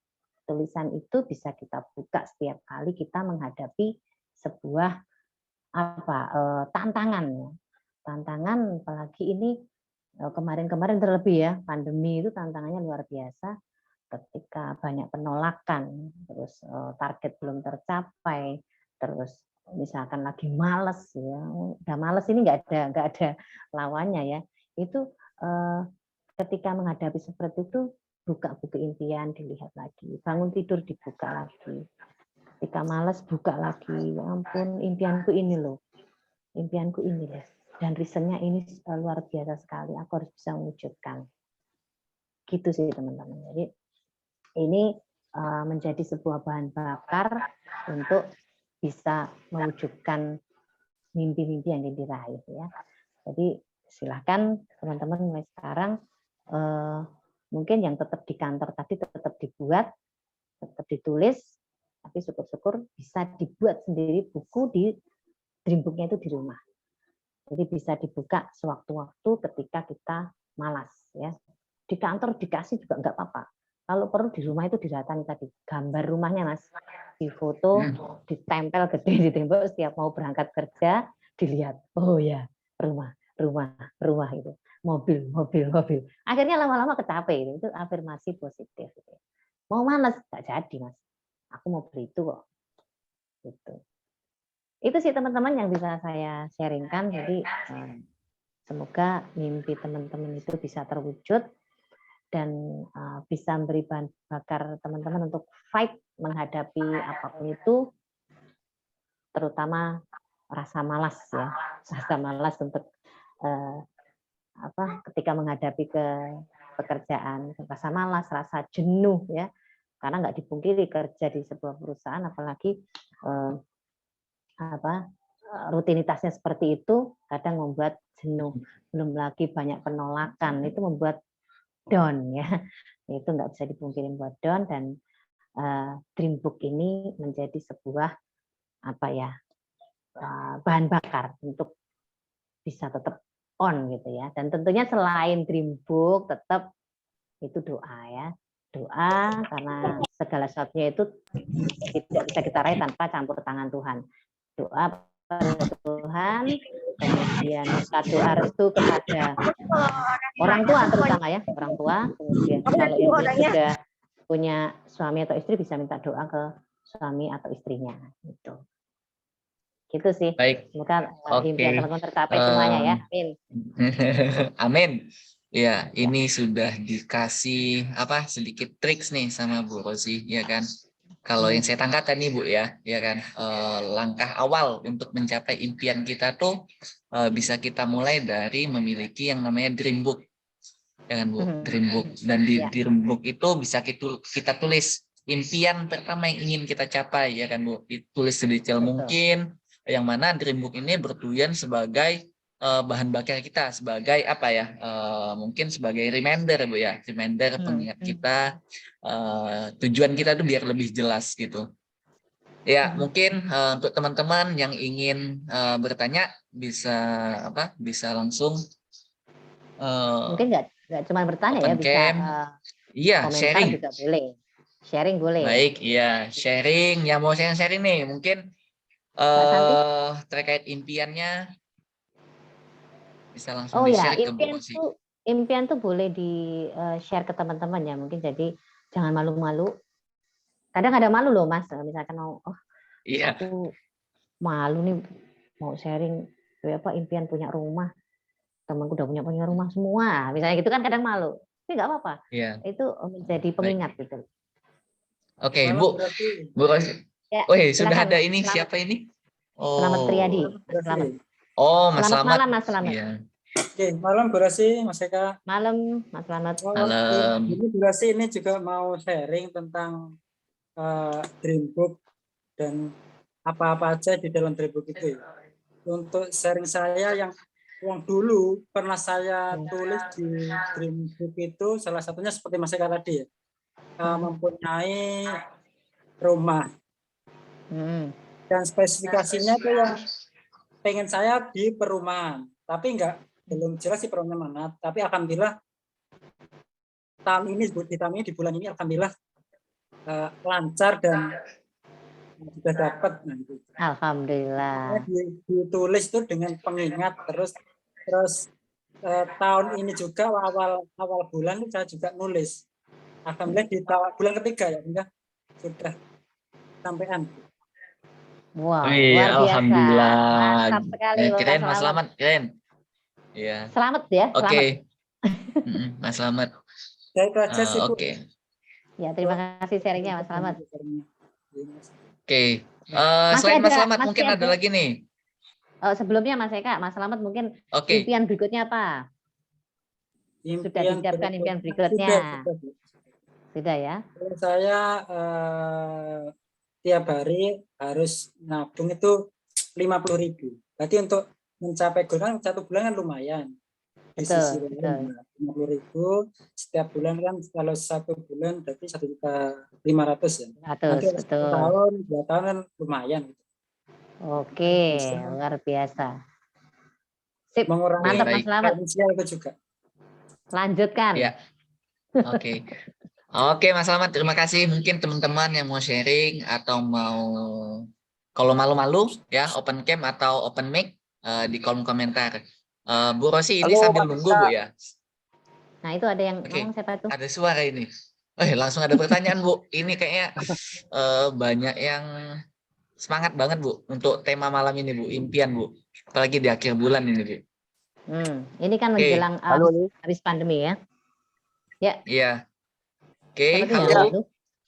Tulisan itu bisa kita buka setiap kali kita menghadapi sebuah tantangan. Tantangan apalagi ini kemarin-kemarin terlebih ya, pandemi itu tantangannya luar biasa ketika banyak penolakan, terus target belum tercapai, terus misalkan lagi males ya, udah males ini nggak ada lawannya ya, itu ketika menghadapi seperti itu buka buku impian dilihat lagi, bangun tidur dibuka lagi, ketika males buka lagi, ya ampun impianku ini loh, dan reasonnya ini luar biasa sekali, aku harus bisa mewujudkan. Gitu sih teman-teman. Jadi ini menjadi sebuah bahan bakar untuk bisa mewujudkan mimpi-mimpi yang diraih ya. Jadi silakan teman-teman mulai sekarang mungkin yang tetap di kantor tadi tetap dibuat, tetap ditulis, tapi syukur-syukur bisa dibuat sendiri buku di dream book-nya itu di rumah. Jadi bisa dibuka sewaktu-waktu ketika kita malas ya. Di kantor dikasih juga nggak apa-apa. Kalau perlu di rumah itu didatang tadi gambar rumahnya Mas, difoto, ditempel gede di tembok setiap mau berangkat kerja dilihat. Oh ya, rumah itu. mobil. Akhirnya lama-lama kecape itu afirmasi positif. Gitu. Mau males nggak jadi mas. Aku mau beli itu kok. Gitu. Itu sih teman-teman yang bisa saya sharingkan. Jadi semoga mimpi teman-teman itu bisa terwujud dan bisa memberi bahan bakar teman-teman untuk fight menghadapi apapun itu, terutama rasa malas ya, rasa malas untuk ketika menghadapi ke pekerjaan, rasa malas, rasa jenuh ya, karena nggak dipungkiri kerja di sebuah perusahaan, apalagi rutinitasnya seperti itu, kadang membuat jenuh, belum lagi banyak penolakan, itu membuat down ya, itu nggak bisa dipungkiri buat down dan dream book ini menjadi sebuah bahan bakar untuk bisa tetap on gitu ya. Dan tentunya selain dream book tetap itu doa ya. Doa karena segala sesuatunya itu tidak bisa kita raih tanpa campur tangan Tuhan. Doa pada Tuhan, kemudian doa restu kepada orang tua terutama ya, orang tua. Kemudian kalau yang sudah punya suami atau istri bisa minta doa ke suami atau istrinya gitu. Gitu sih. Baik. Semoga impian teman-teman tercapai semuanya ya. Amin. Amin. Ya, ini sudah dikasih sedikit triks nih sama Bu Rosi, ya kan? Kalau yang saya tangkapkan nih Bu ya kan, langkah awal untuk mencapai impian kita tuh bisa kita mulai dari memiliki yang namanya dream book, ya kan Bu? Dream book, dan di dream book itu bisa kita tulis impian pertama yang ingin kita capai, ya kan Bu? Ditulis sedetail mungkin, yang mana dream book ini bertujuan sebagai bahan bakar kita, sebagai mungkin sebagai reminder Bu ya, reminder pengingat kita, tujuan kita tuh biar lebih jelas gitu. Ya mungkin untuk teman-teman yang ingin bertanya bisa langsung mungkin nggak cuma bertanya ya, bisa komentar sharing juga boleh, sharing boleh. Baik, iya sharing, yang mau sharing nih mungkin terkait impiannya bisa langsung di-share ke Bu Rosi. Impian tuh boleh di share ke teman-teman ya, mungkin jadi jangan malu-malu. Kadang ada malu loh Mas, misalkan aku malu nih mau sharing impian punya rumah, temanku udah punya rumah semua, misalnya gitu kan kadang malu. Tapi nggak apa-apa. Itu menjadi pengingat gitu. Oke, Bu Rosi. Ya, sudah ada ini, siapa ini? Selamat Triadi. Selamat. Mas Selamat. Malam Mas Selamat. Iya. Oke, malam Bu Rosi, Mas Eka. Malam Mas Selamat. Malam. Ini Bu Rosi ini juga mau sharing tentang dream book dan apa-apa aja di dalam dream book itu. Untuk sharing saya yang dulu pernah saya tulis di dream book itu, salah satunya seperti Mas Eka tadi ya, mempunyai rumah. Dan spesifikasinya itu yang pengen saya di perumahan, tapi belum jelas sih perumahan mana. Tapi alhamdulillah di bulan ini alhamdulillah lancar dan sudah dapat. Alhamdulillah. Ditulis itu dengan pengingat terus tahun ini juga awal bulan saya juga nulis. Alhamdulillah di bulan ketiga ya sudah sampaian. Wow, luar biasa. Alhamdulillah. Mantap sekali. Keren Mas Selamat, keren. Iya. Selamat ya. Oke. Mas Selamat. Oke. Ya, terima kasih sharingnya Mas Selamat. Oke. Selain Mas Selamat mungkin ada lagi nih. Sebelumnya Mas Eka, Mas Selamat mungkin impian berikutnya apa? Sudah disiapkan impian berikutnya? Sudah ya? Saya tiap hari harus nabung itu 50.000. Berarti untuk mencapai goal kan 1 bulan kan lumayan. Di sisi lain 50.000 setiap bulan kan, kalau 1 bulan berarti 1.500.000 ya. Nanti 1 tahun, 2 tahun kan lumayan. Oke, luar biasa. Sip, mantap Mas Selamat. Itu juga. Lanjutkan. Ya. Oke Mas Selamat, terima kasih. Mungkin teman-teman yang mau sharing atau kalau malu-malu ya open cam atau open mic di kolom komentar. Bu Rosi ini Halo, sambil Mas nunggu Ika. Bu ya. Nah, itu ada yang Oke. ngomong siapa tuh? Ada suara ini. Langsung ada pertanyaan Bu. Ini kayaknya banyak yang semangat banget Bu untuk tema malam ini Bu, impian Bu. Apalagi di akhir bulan ini Bu. Ini kan Oke. menjelang Halo nih. habis pandemi ya. Ya, Iya. Oke, siapa tuh yang halo. ngomong tuh?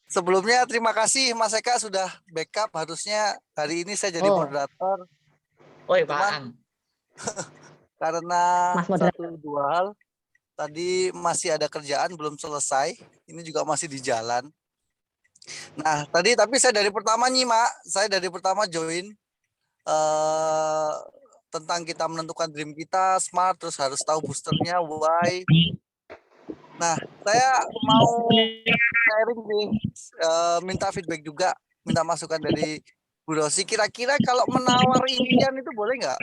Sebelumnya terima kasih Mas Eka sudah backup. Harusnya hari ini saya jadi Oh. moderator Oi, Pak Cuman- Ang. karena Mas moderator. satu dua hal. Tadi masih ada kerjaan belum selesai. Ini juga masih di jalan. Nah, tapi saya dari pertama nih, Mak. Saya dari pertama join tentang kita menentukan dream kita, smart, terus harus tahu boosternya, why. Nah, saya mau sharing nih, minta feedback juga, minta masukan dari Bu Rosi. Kira-kira kalau menawar impian itu boleh nggak,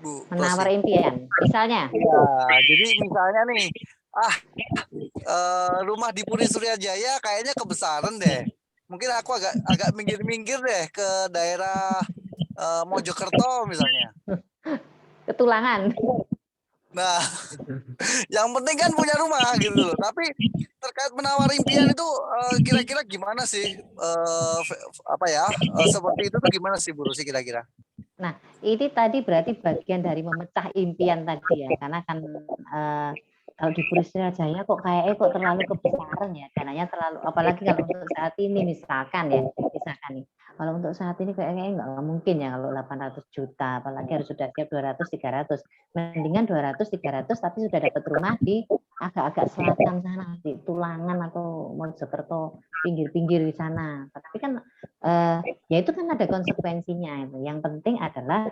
Bu Menawar Rosi? impian. Misalnya, Ya, jadi misalnya nih, rumah di Puri Suryajaya kayaknya kebesaran deh. Mungkin aku agak minggir-minggir deh ke daerah Mojokerto misalnya. ketulangan. Nah, yang penting kan punya rumah gitu loh. Tapi terkait menawar impian itu kira-kira gimana sih? Seperti itu tuh gimana sih Bu Rosi kira-kira? Ini tadi berarti bagian dari memecah impian tadi ya, karena kan kalau di Puri Suryajaya kok kayaknya kok terlalu kebesaran ya, dananya terlalu, apalagi kalau untuk saat ini misalkan nih, kalau untuk saat ini kayaknya nggak mungkin ya kalau 800 juta, apalagi harus sudah siap 200, 300, mendingan 200, 300 tapi sudah dapat rumah di agak-agak selatan sana, di Tulangan atau Mojokerto, pinggir-pinggir di sana, tapi kan ya itu kan ada konsekuensinya itu. Yang penting adalah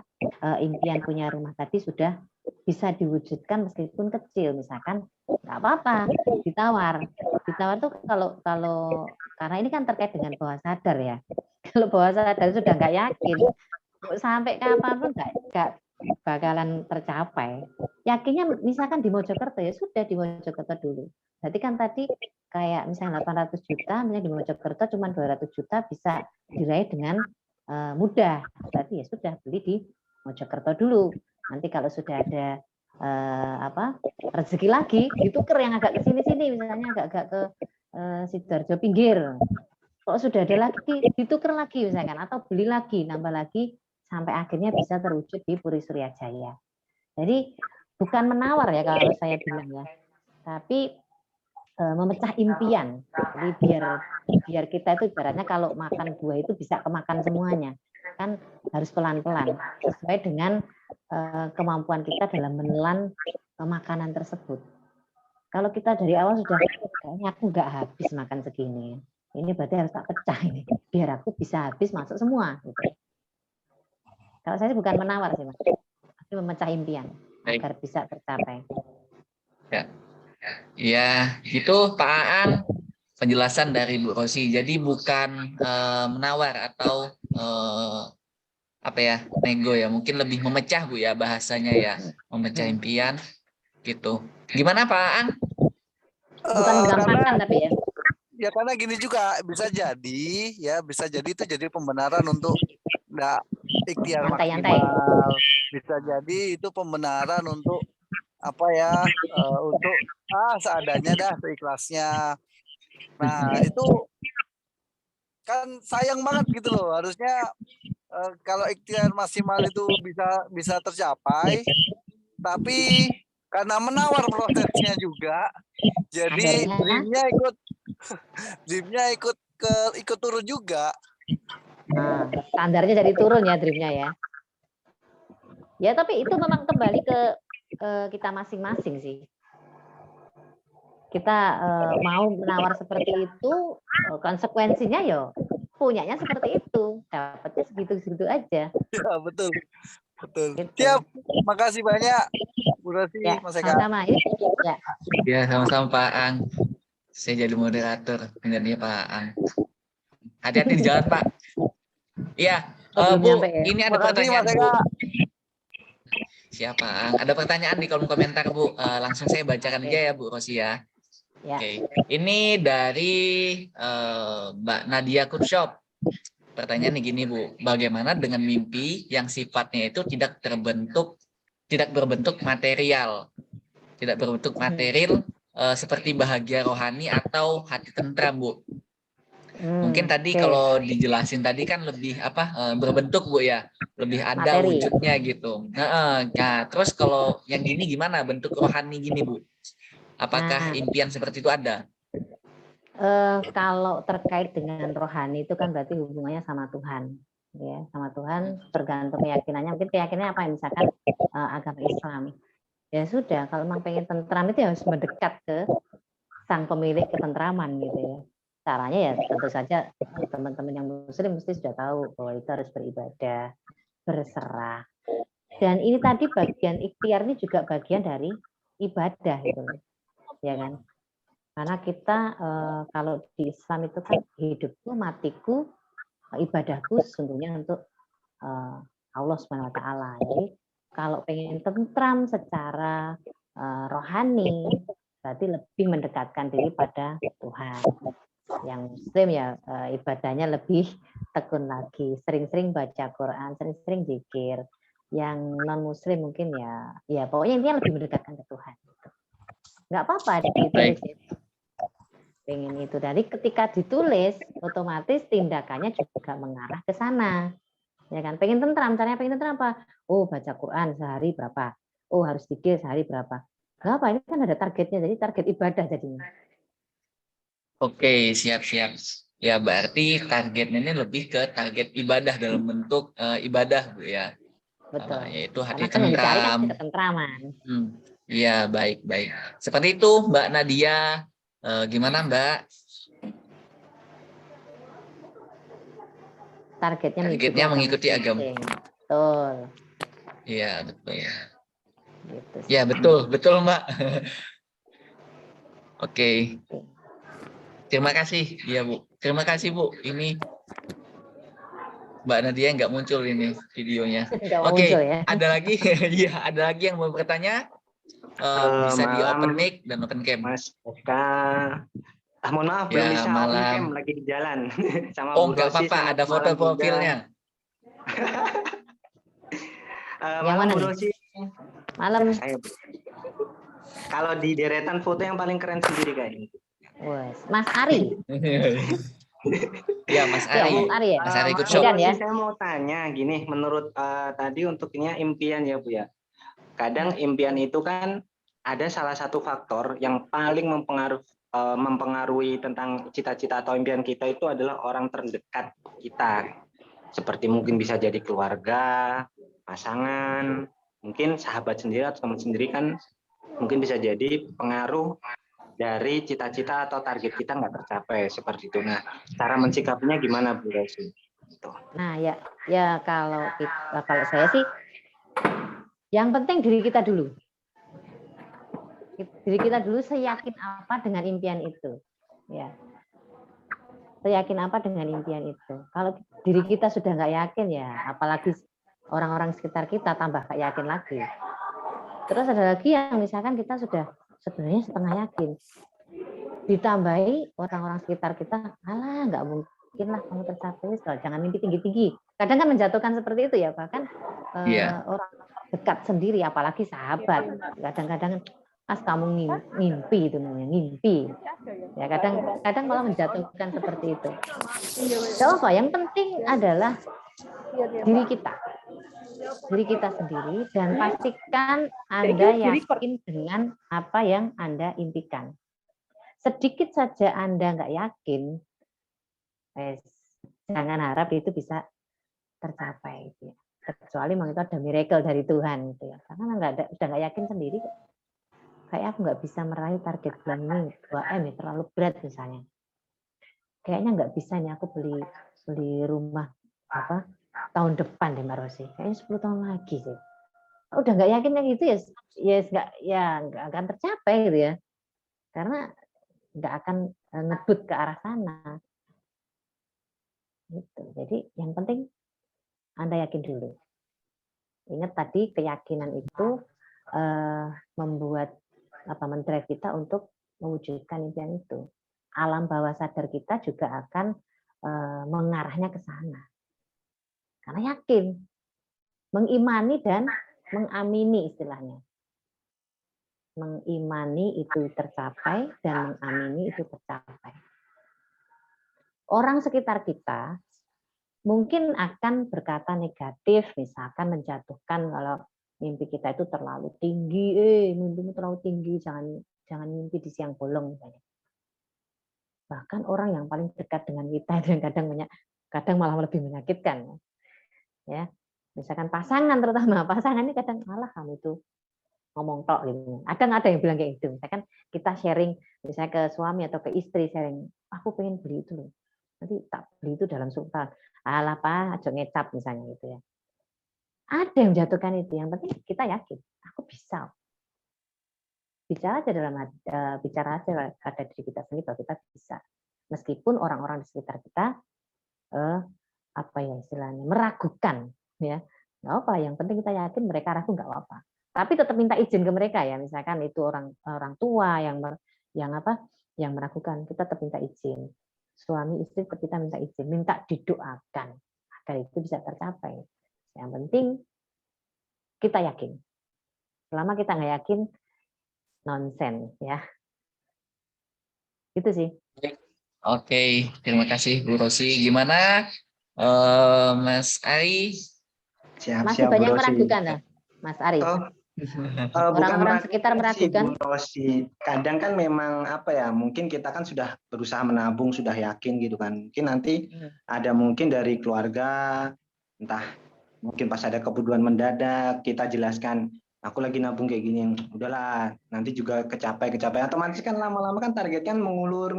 impian punya rumah tadi sudah bisa diwujudkan meskipun kecil, misalkan nggak apa-apa ditawar tuh kalau karena ini kan terkait dengan bawah sadar ya. Kalau bawah sadar sudah nggak yakin sampai kapanpun nggak bakalan tercapai. Yakinnya misalkan di Mojokerto ya sudah di Mojokerto dulu. Berarti kan tadi kayak misalnya 800 juta, misalnya di Mojokerto cuma 200 juta bisa diraih dengan mudah. Berarti ya sudah beli di Mojokerto dulu. Nanti kalau sudah ada rezeki lagi, ditukar yang agak ke sini-sini, misalnya agak ke Sidoarjo pinggir. Kalau sudah ada lagi, ditukar lagi misalkan, atau beli lagi, nambah lagi, sampai akhirnya bisa terwujud di Puri Suryajaya. Jadi bukan menawar ya kalau saya bilang ya, tapi memecah impian. Jadi biar kita itu ibaratnya kalau makan buah itu bisa kemakan semuanya. Kan harus pelan-pelan sesuai dengan kemampuan kita dalam menelan makanan tersebut. Kalau kita dari awal sudah kayaknya aku nggak habis makan segini, ini berarti harus tak pecah ini biar aku bisa habis masuk semua. Gitu. Kalau saya bukan menawar sih Mas, tapi memecah impian agar bisa tercapai. Ya, gitu Pak Aan penjelasan dari Bu Rosi. Jadi bukan menawar atau nego ya, mungkin lebih memecah Bu ya bahasanya ya, memecah impian gitu. Gimana Pak Aan? Bukan menggampangkan tapi ya. Ya karena gini juga bisa jadi itu jadi pembenaran untuk nggak ikhtiar Nyantai-nyantai. maksimal. Bisa jadi itu pembenaran untuk untuk seadanya dah, seikhlasnya. Nah itu kan sayang banget gitu loh. Harusnya kalau ikhtiar maksimal itu bisa tercapai, tapi karena menawar prosesnya juga, jadi dreamnya ikut turun juga. Nah, standarnya jadi turun ya dreamnya ya. Ya tapi itu memang kembali ke kita masing-masing sih. Kita mau menawar seperti itu, konsekuensinya ya punyanya seperti itu, dapatnya segitu-segitu aja. Ya betul. Gitu. Siap, makasih banyak Bu Rosi, Ya, Mas Eka. sama-sama. Ya. Ya, sama-sama Pak Ang. Saya jadi moderator gantinya Pak Ang. Hati-hati di jalan Pak. Iya, belum Bu, nyampe ya? ini ada Makasih, pertanyaan Mas Bu. Eka. Siapa Ang? Ada pertanyaan di kolom komentar Bu. Langsung saya bacakan aja ya Bu Rosi ya. Ya. Oke. Ini dari Mbak Nadia Kurshop. Pertanyaannya gini Bu, bagaimana dengan mimpi yang sifatnya itu tidak terbentuk tidak berbentuk material. Tidak berbentuk material seperti bahagia rohani atau hati tentram, Bu. Mungkin tadi Oke. kalau dijelasin tadi kan lebih berbentuk, Bu ya, lebih ada Materi. wujudnya gitu. Nah, terus kalau yang gini gimana bentuk rohani gini, Bu? Apakah Nah. impian seperti itu ada? Kalau terkait dengan rohani itu kan berarti hubungannya sama Tuhan, ya, sama Tuhan tergantung keyakinannya. Mungkin keyakinannya apa? Misalkan agama Islam, ya sudah. Kalau memang pengen tentram itu harus mendekat ke sang pemilik ketentraman gitu ya. Caranya ya tentu saja teman-teman yang Muslim mesti sudah tahu bahwa itu harus beribadah, berserah. Dan ini tadi bagian ikhtiar ini juga bagian dari ibadah gitu, ya kan? Karena kita kalau di Islam itu kan hidupku, matiku, ibadahku sesungguhnya untuk Allah Subhanahu Wa Taala. Jadi kalau pengen tentram secara rohani, berarti lebih mendekatkan diri pada Tuhan. Yang Muslim ya ibadahnya lebih tekun lagi, sering-sering baca Quran, sering-sering zikir. Yang non Muslim mungkin ya pokoknya intinya lebih mendekatkan ke Tuhan. Nggak apa-apa ditulis. Pengen itu dari ketika ditulis otomatis tindakannya juga mengarah ke sana, ya kan? Pengen tentram, caranya pengen tentram apa? Oh, baca Quran sehari berapa? Oh, harus zikir sehari berapa? Gak apa, ini kan ada targetnya, jadi target ibadah jadinya. Oke, siap-siap. Ya, berarti targetnya ini lebih ke target ibadah dalam bentuk ibadah, Bu ya. Betul. Yaitu hati Karena kan yang dicari kan tentram. ketentraman. Iya, baik-baik. Seperti itu, Mbak Nadia. Gimana, Mbak? Targetnya mengikuti agama. Betul. Iya, betul. Gitu sih. Ya, betul, Mbak. Oke. Terima kasih, ya Bu. Terima kasih, Bu. Ini Mbak Nadia nggak muncul ini videonya. Oke, Ya. ada lagi, ya, ada lagi yang mau bertanya? Bisa di open mic dan open cam. Mas Eka. Mohon maaf, belum Ya, bisa open malam. cam, lagi di jalan. Sama Oh, Bu nggak Rosi, apa-apa, selamat ada foto malam juga. profilnya. Yang mana Bu nih? Rosi. Malam. Kalau di deretan foto yang paling keren sendiri kayaknya. Mas Ari. Ya, Mas Ari. Mas Ari ya. Mas Ari ikut Bu shop. Rosi, saya mau tanya gini, menurut tadi untuknya impian ya Bu ya. Kadang impian itu kan ada salah satu faktor yang paling mempengaruhi tentang cita-cita atau impian kita itu adalah orang terdekat kita. Seperti mungkin bisa jadi keluarga, pasangan, mungkin sahabat sendiri atau teman sendiri kan mungkin bisa jadi pengaruh dari cita-cita atau target kita nggak tercapai seperti itu. Nah, cara mensikapinya gimana Bu Rosi? Nah ya kalau saya sih yang penting diri kita dulu. Diri kita dulu seyakin apa dengan impian itu. Ya. Seyakin apa dengan impian itu. Kalau diri kita sudah nggak yakin ya, apalagi orang-orang sekitar kita tambah nggak yakin lagi. Terus ada lagi yang misalkan kita sudah sebenarnya setengah yakin. Ditambahi orang-orang sekitar kita, alah nggak mungkin lah kamu tercapai, jangan mimpi tinggi-tinggi. Kadang kan menjatuhkan seperti itu ya, bahkan orang dekat sendiri, apalagi sahabat. Kadang-kadang kamu ngimpi itu namanya, ngimpi. Ya kadang malah menjatuhkan seperti itu. Apa? Yang penting adalah diri kita sendiri dan pastikan Anda yakin dengan apa yang Anda impikan. Sedikit saja Anda nggak yakin, jangan harap itu bisa tercapai. Gitu ya. Kecuali memang itu ada miracle dari Tuhan. Gitu ya. Karena sudah nggak yakin sendiri, kayak aku nggak bisa meraih target bulan ini 2M ya, terlalu berat misalnya. Kayaknya nggak bisa nih aku beli rumah tahun depan deh Mbak Rosi. Kayaknya 10 tahun lagi sih. Udah nggak yakin kayak gitu ya nggak akan tercapai gitu ya. Karena nggak akan ngebut ke arah sana. Gitu. Jadi yang penting Anda yakin dulu. Ingat tadi keyakinan itu membuat mendrive kita untuk mewujudkan impian itu. Alam bawah sadar kita juga akan mengarahnya ke sana. Karena yakin, mengimani dan mengamini istilahnya. Mengimani itu tercapai dan mengamini itu tercapai. Orang sekitar kita mungkin akan berkata negatif, misalkan menjatuhkan kalau mimpi kita itu terlalu tinggi, mimpimu terlalu tinggi, jangan mimpi di siang bolong misalnya. Bahkan orang yang paling dekat dengan kita itu kadang malah lebih menyakitkan. Ya, misalkan pasangan, terutama pasangan ini kadang malah kamu itu ngomong tok gitu. Ada yang bilang kayak gitu. Misalkan kita sharing, misalnya ke suami atau ke istri sharing, aku pengen beli itu loh. Nanti tak beli itu dalam sultan. Alah Pak, aja ngecap misalnya gitu ya. Ada yang jatuhkan itu. Yang penting kita yakin, aku bisa. Bicara aja pada diri kita sendiri bahwa kita bisa. Meskipun orang-orang di sekitar kita apa ya istilahnya meragukan, ya nggak apa. Yang penting kita yakin, mereka ragu nggak apa-apa. Tapi tetap minta izin ke mereka ya, misalkan itu orang tua yang meragukan, kita tetap minta izin. Suami istri kita minta izin, minta didoakan agar itu bisa tercapai. Yang penting kita yakin. Selama kita nggak yakin, nonsen ya. Itu sih. Oke, terima kasih Bu Rosi. Gimana Mas Ari? Masih banyak meragukan lah, Mas Ari. Orang-orang sekitar meragukan. Bu Rosi. Kadang kan memang apa ya, mungkin kita kan sudah berusaha menabung, sudah yakin gitu kan. Mungkin nanti ada mungkin dari keluarga, entah mungkin pas ada kebutuhan mendadak, kita jelaskan, aku lagi nabung kayak gini, udahlah, nanti juga kecapai. Otomatis kan lama-lama kan target kan mengulur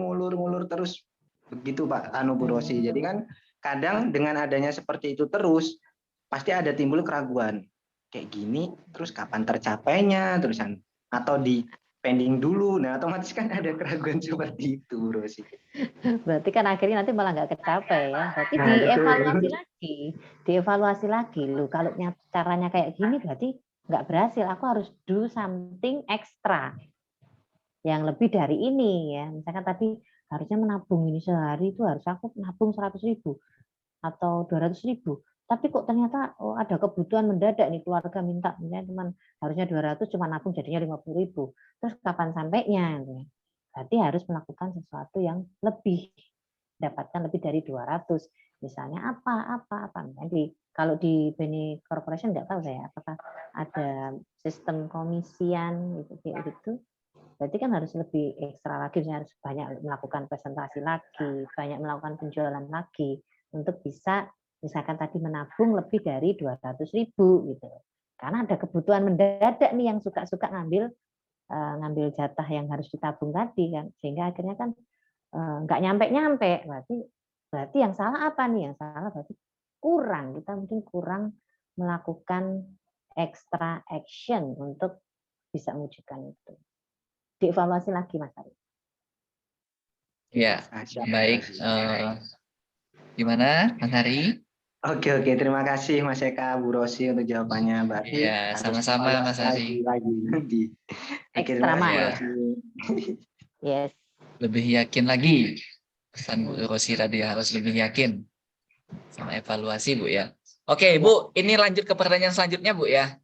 terus. Begitu Pak Bu Rosi. Jadi kan kadang dengan adanya seperti itu terus, pasti ada timbul keraguan. Kayak gini, terus kapan tercapainya, terusan atau di pending dulu. Nah, otomatis kan ada keraguan seperti itu, Rosi. Berarti kan akhirnya nanti malah nggak kecapai ya. Berarti dievaluasi lagi. Loh, kalau caranya kayak gini berarti nggak berhasil. Aku harus do something extra yang lebih dari ini ya. Misalkan tadi harusnya menabung ini sehari itu harus aku nabung 100.000 atau 200.000. Tapi kok ternyata ada kebutuhan mendadak nih, keluarga minta, misalnya teman harusnya 200 cuma nabung jadinya 50.000. Terus kapan sampainya? Berarti harus melakukan sesuatu yang lebih, dapatkan lebih dari 200. Misalnya apa. Jadi kalau di BNI Corporation nggak tahu saya apakah ada sistem komisian gitu. Berarti kan harus lebih ekstra lagi, harus banyak melakukan presentasi lagi, banyak melakukan penjualan lagi untuk bisa misalkan tadi menabung lebih dari 200.000 gitu. Karena ada kebutuhan mendadak nih yang suka-suka ngambil jatah yang harus ditabung tadi kan, sehingga akhirnya kan nggak nyampe. Berarti yang salah apa nih? Yang salah berarti kita mungkin kurang melakukan extra action untuk bisa mewujudkan itu. Dievaluasi lagi Mas Ari. Ya, baik. Gimana Mas Ari? Oke, terima kasih Mas Eka, Bu Rosi untuk jawabannya. Berarti ya, sama-sama Mas Ari. Lagi. Ekstra mile. Yes. Lebih yakin lagi. Pesan Bu Rosi tadi harus lebih yakin. Sama evaluasi Bu ya. Oke Bu, ini lanjut ke pertanyaan selanjutnya Bu ya.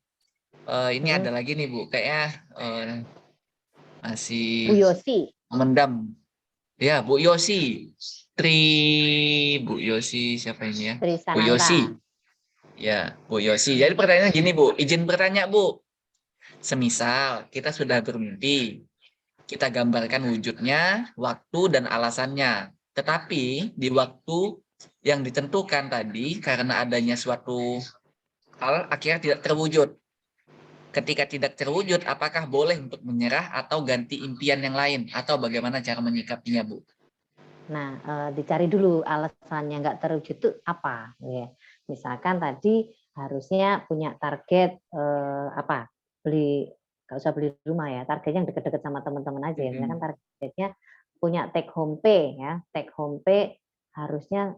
Ini ada lagi nih Bu, kayaknya masih Bu Yosi. mendam. Ya, Bu Yosi. Bu Yosi siapa ini ya? Bu Yosi. Ya, Bu Yosi. Jadi pertanyaannya gini Bu, izin bertanya Bu. Semisal kita sudah bermimpi, kita gambarkan wujudnya, waktu dan alasannya. Tetapi di waktu yang ditentukan tadi karena adanya suatu hal akhirnya tidak terwujud. Ketika tidak terwujud, apakah boleh untuk menyerah atau ganti impian yang lain? Atau bagaimana cara menyikapinya, Bu? Nah, dicari dulu alasannya nggak terwujud itu apa. Ya. Misalkan tadi harusnya punya target nggak usah beli rumah ya, targetnya yang deket-deket sama teman-teman aja ya. Misalkan targetnya punya take home pay ya, take home pay harusnya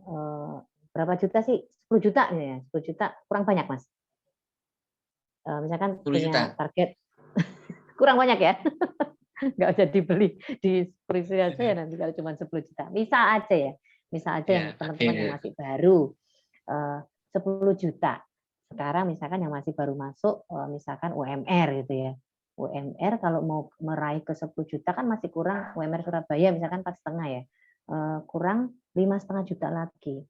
berapa juta sih? 10 juta ya, 10 juta kurang banyak Mas. Misalkan punya target kurang banyak ya. Nggak usah dibeli di free aja ya nanti kalau cuma 10 juta. Misal aja yang teman-teman yang masih baru 10 juta. sekarang misalkan yang masih baru masuk, misalkan UMR gitu ya. UMR kalau mau meraih ke 10 juta kan masih kurang, UMR Surabaya misalkan 4,5 ya, kurang 5,5 juta lagi.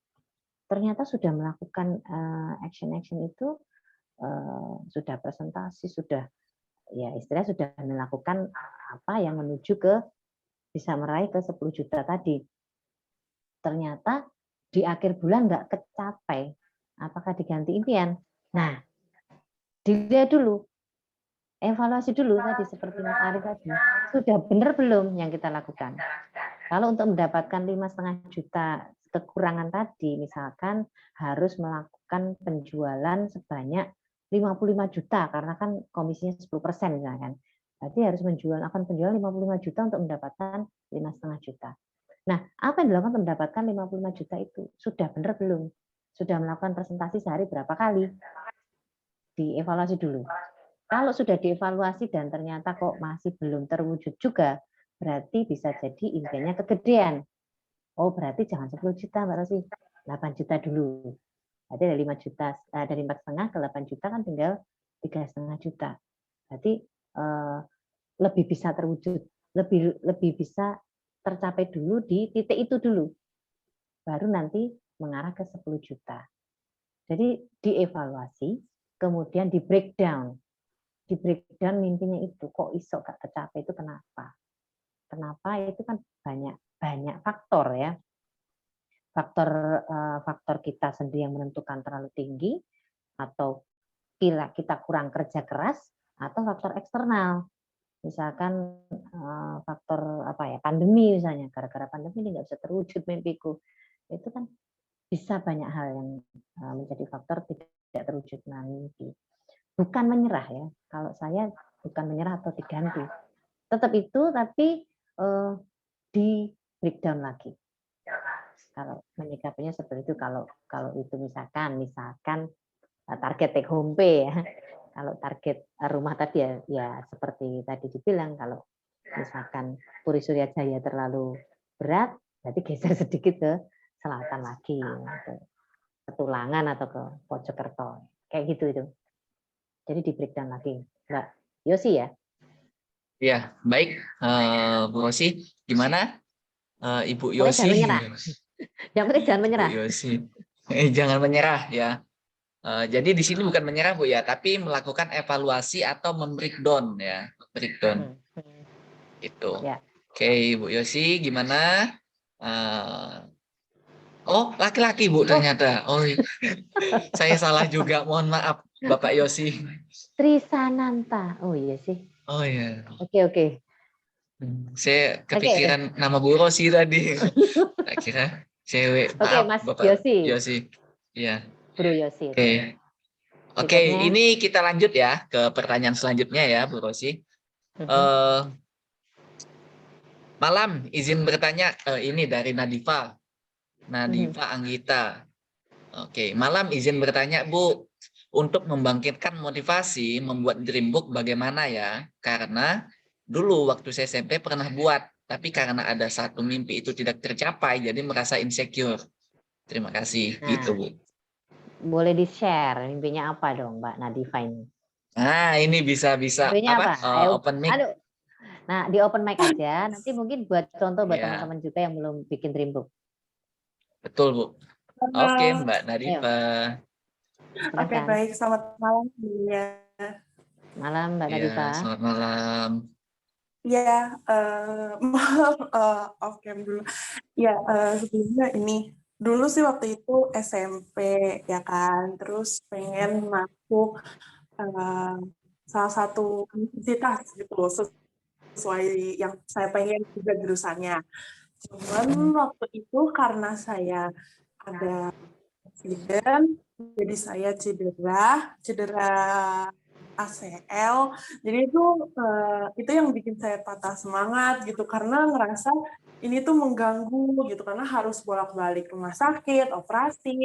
Ternyata sudah melakukan action-action itu, sudah presentasi, sudah ya istilahnya sudah melakukan apa yang menuju ke bisa meraih ke 10 juta tadi. Ternyata di akhir bulan nggak kecapai. Apakah diganti impian? Nah, dilihat dulu, evaluasi dulu tadi seperti Mas Ari tadi, sudah benar belum yang kita lakukan? Kalau untuk mendapatkan 5,5 juta kekurangan tadi, misalkan harus melakukan penjualan sebanyak 55 juta, karena kan komisinya 10% misalkan. Berarti harus akan penjualan 55 juta untuk mendapatkan 5,5 juta. Nah, apa yang dilakukan untuk mendapatkan 55 juta itu? Sudah benar belum? Sudah melakukan presentasi sehari berapa kali? Dievaluasi dulu. Kalau sudah dievaluasi dan ternyata kok masih belum terwujud juga, berarti bisa jadi impiannya kegedean. Oh, berarti jangan 10 juta, Mbak Rosi. 8 juta dulu. Berarti dari 5 juta, dari 4,5 ke 8 juta kan tinggal 3,5 juta. Berarti lebih bisa terwujud, lebih bisa tercapai dulu di titik itu dulu. Baru nanti mengarah ke 10 juta. Jadi dievaluasi, kemudian di breakdown. Di breakdown mimpinya itu kok iso gak tercapai itu kenapa? Kenapa itu kan banyak faktor ya. Faktor kita sendiri yang menentukan terlalu tinggi, atau kita kurang kerja keras, atau faktor eksternal. Misalkan faktor pandemi misalnya, gara-gara pandemi ini nggak bisa terwujud mimpiku. Itu kan bisa banyak hal yang menjadi faktor tidak terwujudnya mimpi. Bukan menyerah ya. Kalau saya bukan menyerah atau diganti. Tetap itu, tapi di breakdown lagi. Kalau menyikapinya seperti itu, kalau itu misalkan target take home pay ya. Kalau target rumah tadi ya seperti tadi dibilang, kalau misalkan Puri Surya Jaya terlalu berat, berarti geser sedikit ke selatan lagi, ke Tulangan atau ke Mojokerto, kayak gitu itu. Jadi di breakdown lagi, Mbak Yosi ya. Ya, baik. Bu Rosi, gimana? Ibu Pokoknya Yosi. jangan menyerah. Yang penting jangan menyerah. Bu Yosi. Jangan menyerah ya. Jadi di sini bukan menyerah Bu ya, tapi melakukan evaluasi atau membreakdown ya, breakdown. Itu. Ya. Oke, Bu Yosi, gimana? Oh, laki-laki Bu ternyata. Oh, saya salah juga. Mohon maaf, Bapak Yosi. Trisananta. Oh iya sih. Oh iya. Oke. Saya kepikiran nama Bu Rosi tadi. Tak kira cewek. Oke, Maaf, Mas Bapak Yosi. Iya. Bro Yosi. Oke, ini kita lanjut ya ke pertanyaan selanjutnya ya, Bu Rosi. Malam, izin bertanya, ini dari Nadifa Anggita. Oke, malam izin bertanya Bu, untuk membangkitkan motivasi membuat Dreambook bagaimana ya? Karena dulu waktu saya SMP pernah buat, tapi karena ada satu mimpi itu tidak tercapai, jadi merasa insecure. Terima kasih, gitu Bu. Boleh di-share mimpinya apa dong Mbak Nadifa ini? Nah, ini bisa apa? Open mic. Aduh. Nah, di open mic aja. Nanti mungkin buat contoh buat teman-teman juga yang belum bikin Dreambook. Betul, Bu. Oke, Mbak Nadifa. Oke, baik. Selamat malam. Malam, Mbak Nadifa. Selamat malam. Ya, maaf, off cam dulu. Ya, sebelumnya ini. Dulu sih waktu itu SMP, ya kan. Terus pengen masuk salah satu universitas gitu loh, sesuai yang saya pengen juga jurusannya. Cuman waktu itu karena saya ada insiden, jadi saya cedera ACL. Jadi itu yang bikin saya patah semangat gitu, karena ngerasa ini tuh mengganggu gitu, karena harus bolak-balik rumah sakit, operasi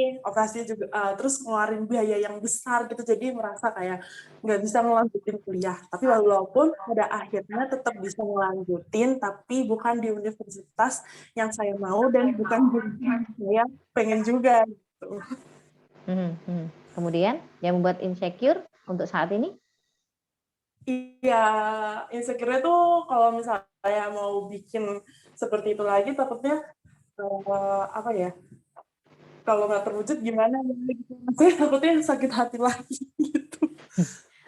juga, terus ngeluarin biaya yang besar gitu, jadi merasa kayak nggak bisa ngelanjutin kuliah. Tapi walaupun pada akhirnya tetap bisa ngelanjutin, tapi bukan di universitas yang saya mau dan bukan jurusan saya pengen juga gitu. Kemudian yang membuat insecure untuk saat ini? Iya, insecure tuh kalau misalnya mau bikin seperti itu lagi, takutnya apa ya? Kalau nggak terwujud gimana? Gitu. Maksudnya takutnya sakit hati lagi gitu.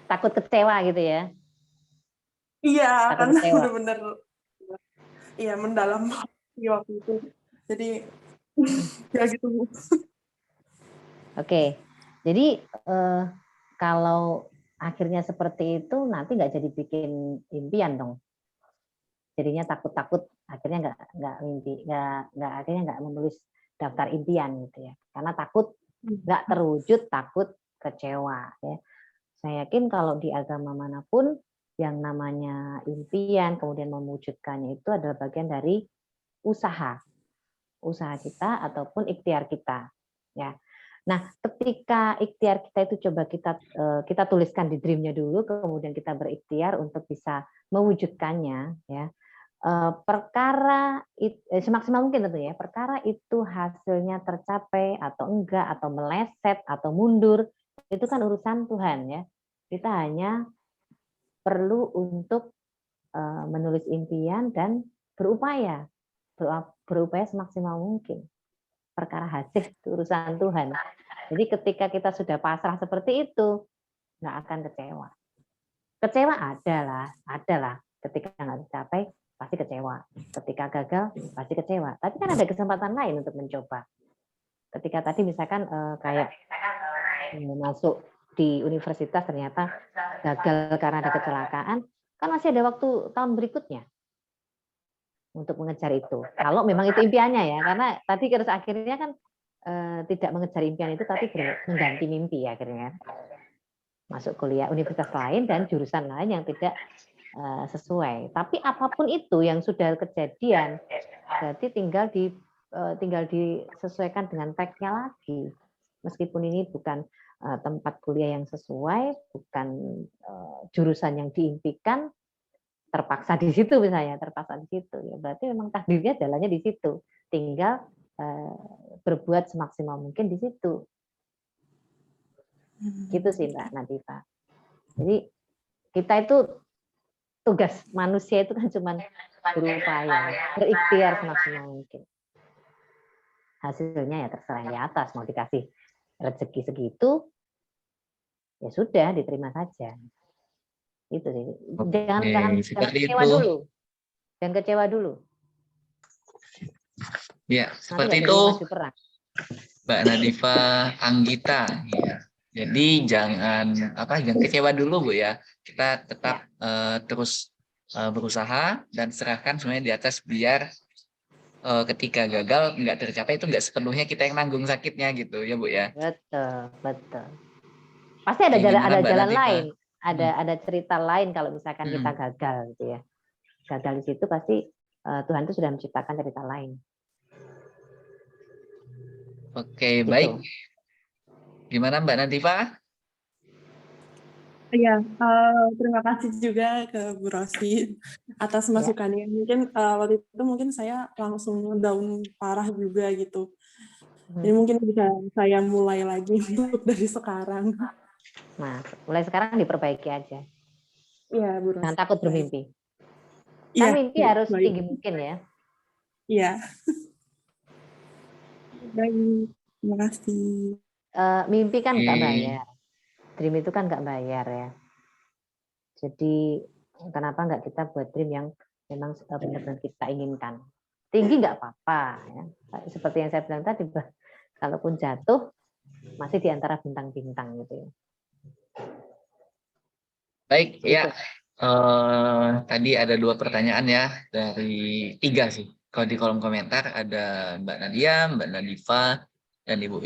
Takut kecewa gitu ya? Iya, Takut karena kecewa. bener-bener iya mendalam waktu itu. Jadi ya gitu Bu. Oke, jadi kalau akhirnya seperti itu nanti nggak jadi bikin impian dong. Jadinya takut-takut akhirnya nggak mimpi, nggak akhirnya nggak menulis daftar impian gitu ya. Karena takut nggak terwujud, takut kecewa ya. Saya yakin kalau di agama manapun yang namanya impian kemudian mewujudkannya itu adalah bagian dari usaha kita ataupun ikhtiar kita ya. Nah, ketika ikhtiar kita itu coba kita tuliskan di dreamnya dulu, kemudian kita berikhtiar untuk bisa mewujudkannya ya. Perkara semaksimal mungkin tentu ya. Perkara itu hasilnya tercapai atau enggak atau meleset atau mundur itu kan urusan Tuhan ya. Kita hanya perlu untuk menulis impian dan berupaya semaksimal mungkin. Perkara hasil itu urusan Tuhan. Jadi ketika kita sudah pasrah seperti itu, nggak akan kecewa. Kecewa adalah. Ketika nggak tercapai, pasti kecewa. Ketika gagal, pasti kecewa. Tapi kan ada kesempatan lain untuk mencoba. Ketika tadi misalkan kayak masuk di universitas ternyata gagal karena ada kecelakaan, kan masih ada waktu tahun berikutnya untuk mengejar itu. Kalau memang itu impiannya ya, karena tadi terus akhirnya kan tidak mengejar impian itu, tapi mengganti mimpi akhirnya. Masuk kuliah universitas lain dan jurusan lain yang tidak sesuai. Tapi apapun itu yang sudah kejadian, berarti tinggal disesuaikan dengan tag-nya lagi. Meskipun ini bukan tempat kuliah yang sesuai, bukan jurusan yang diimpikan, terpaksa di situ misalnya, ya berarti memang takdirnya jalannya di situ. Tinggal berbuat semaksimal mungkin di situ. Gitu sih Mbak Nadifa. Jadi kita itu tugas manusia itu kan cuma berupaya, berikhtiar semaksimal mungkin. Hasilnya ya terserah yang di atas, mau dikasih rezeki segitu, ya sudah diterima saja. Itu sih. Jangan kecewa dulu. Jangan kecewa dulu. Ya, seperti itu Mbak Nadifa Anggita ya. Jadi jangan kecewa dulu Bu ya. Kita tetap terus berusaha dan serahkan semuanya di atas biar ketika gagal nggak tercapai itu nggak sepenuhnya kita yang nanggung sakitnya gitu ya Bu ya. Betul. Pasti ada jalan lain, ada cerita lain kalau misalkan kita gagal gitu ya. Gagal di situ pasti Tuhan itu sudah menciptakan cerita lain. Oke, gitu. Baik. Gimana Mbak Nadifa? Iya, terima kasih juga ke Bu Rosi atas masukannya. Mungkin waktu itu mungkin saya langsung down parah juga gitu. Jadi mungkin bisa saya mulai lagi untuk dari sekarang. Nah, mulai sekarang diperbaiki aja. Iya, Bu Rosi. Jangan takut bermimpi. Iya, Mimpi harus tinggi mungkin ya. Iya. Baik, terima kasih. Mimpi kan nggak bayar. Dream itu kan nggak bayar ya. Jadi kenapa nggak kita buat dream yang memang benar-benar kita inginkan. Tinggi nggak apa-apa ya. Seperti yang saya bilang tadi, kalaupun jatuh masih di antara bintang-bintang gitu ya. Baik ya. Tadi ada 2 pertanyaan ya, dari 3 sih. Kalau di kolom komentar ada Mbak Nadia, Mbak Nadifa, dan Ibu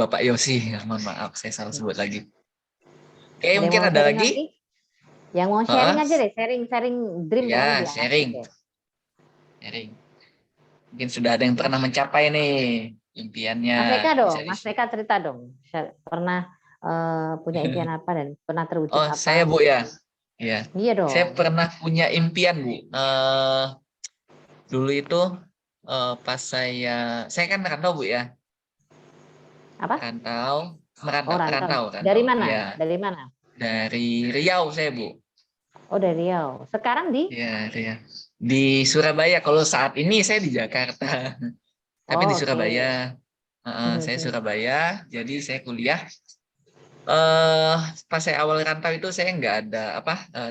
Bapak Yosi. Mohon maaf, saya salah sebut lagi. Oke, mungkin ada lagi? Yang mau sharing aja deh, sharing dream. Ya, sharing. Mungkin sudah ada yang pernah mencapai nih impiannya. Mas Eka dong, Mas Eka cerita dong. Pernah punya impian apa dan pernah terwujud apa? Saya Bu ya. Iya. Iya dong. Saya pernah punya impian Bu. Dulu itu pas saya kan rantau Bu ya. Apa? Rantau. Oh, Rantau. Dari mana? Ya, Dari mana? dari Riau saya, Bu. Oh, dari Riau. Sekarang di? Ya, Riau. Di Surabaya. Kalau saat ini saya di Jakarta. Tapi di Oh, oke. Surabaya. Saya Mhm. Surabaya, jadi saya kuliah. Pas saya awal rantau itu saya nggak ada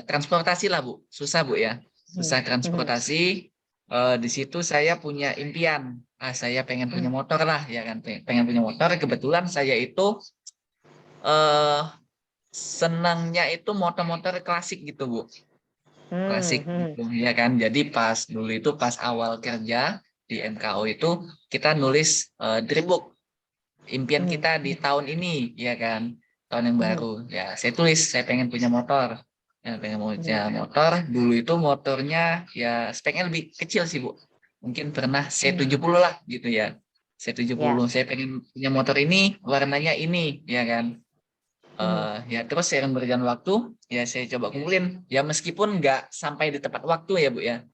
transportasi lah, Bu. Susah, Bu, ya. Susah Mhm. transportasi. Di situ saya punya impian. Saya pengen punya motor lah, ya kan. Pengen punya motor. Kebetulan saya itu eh senangnya itu motor-motor klasik gitu, Bu. Klasik gitu, ya kan. Jadi pas dulu itu pas awal kerja di MKO itu kita nulis dreambook impian kita di tahun ini, ya kan, tahun yang baru. Ya, saya tulis saya pengen punya motor. Ya, pengen punya motor. Dulu itu motornya ya speknya lebih kecil sih, Bu. Mungkin pernah C70 lah gitu ya. C70. Saya pengen punya motor ini, warnanya ini, ya kan. Ya terus seiring berjalan waktu, ya saya coba kumpulin. Ya meskipun nggak sampai di tepat waktu ya, Bu, ya.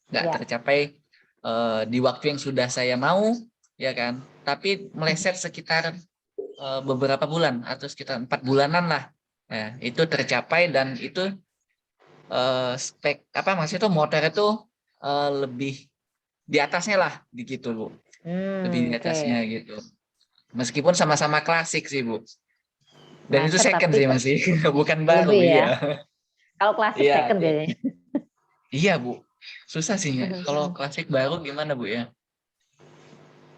Nggak tercapai di waktu yang sudah saya mau, ya kan. Tapi meleset sekitar beberapa bulan atau sekitar 4 bulanan lah. Nah, itu tercapai dan itu spek maksudnya itu motor itu lebih di atasnya lah gitu, Bu. Lebih di atasnya gitu. Meskipun sama-sama klasik sih, Bu. Dan itu Klasik, second tapi sih masih, bukan baru, lebih ya. iya. Kalau klasik Iya, second iya. biasanya. Iya, Bu. Susah sih. Kalau klasik baru gimana, Bu, ya?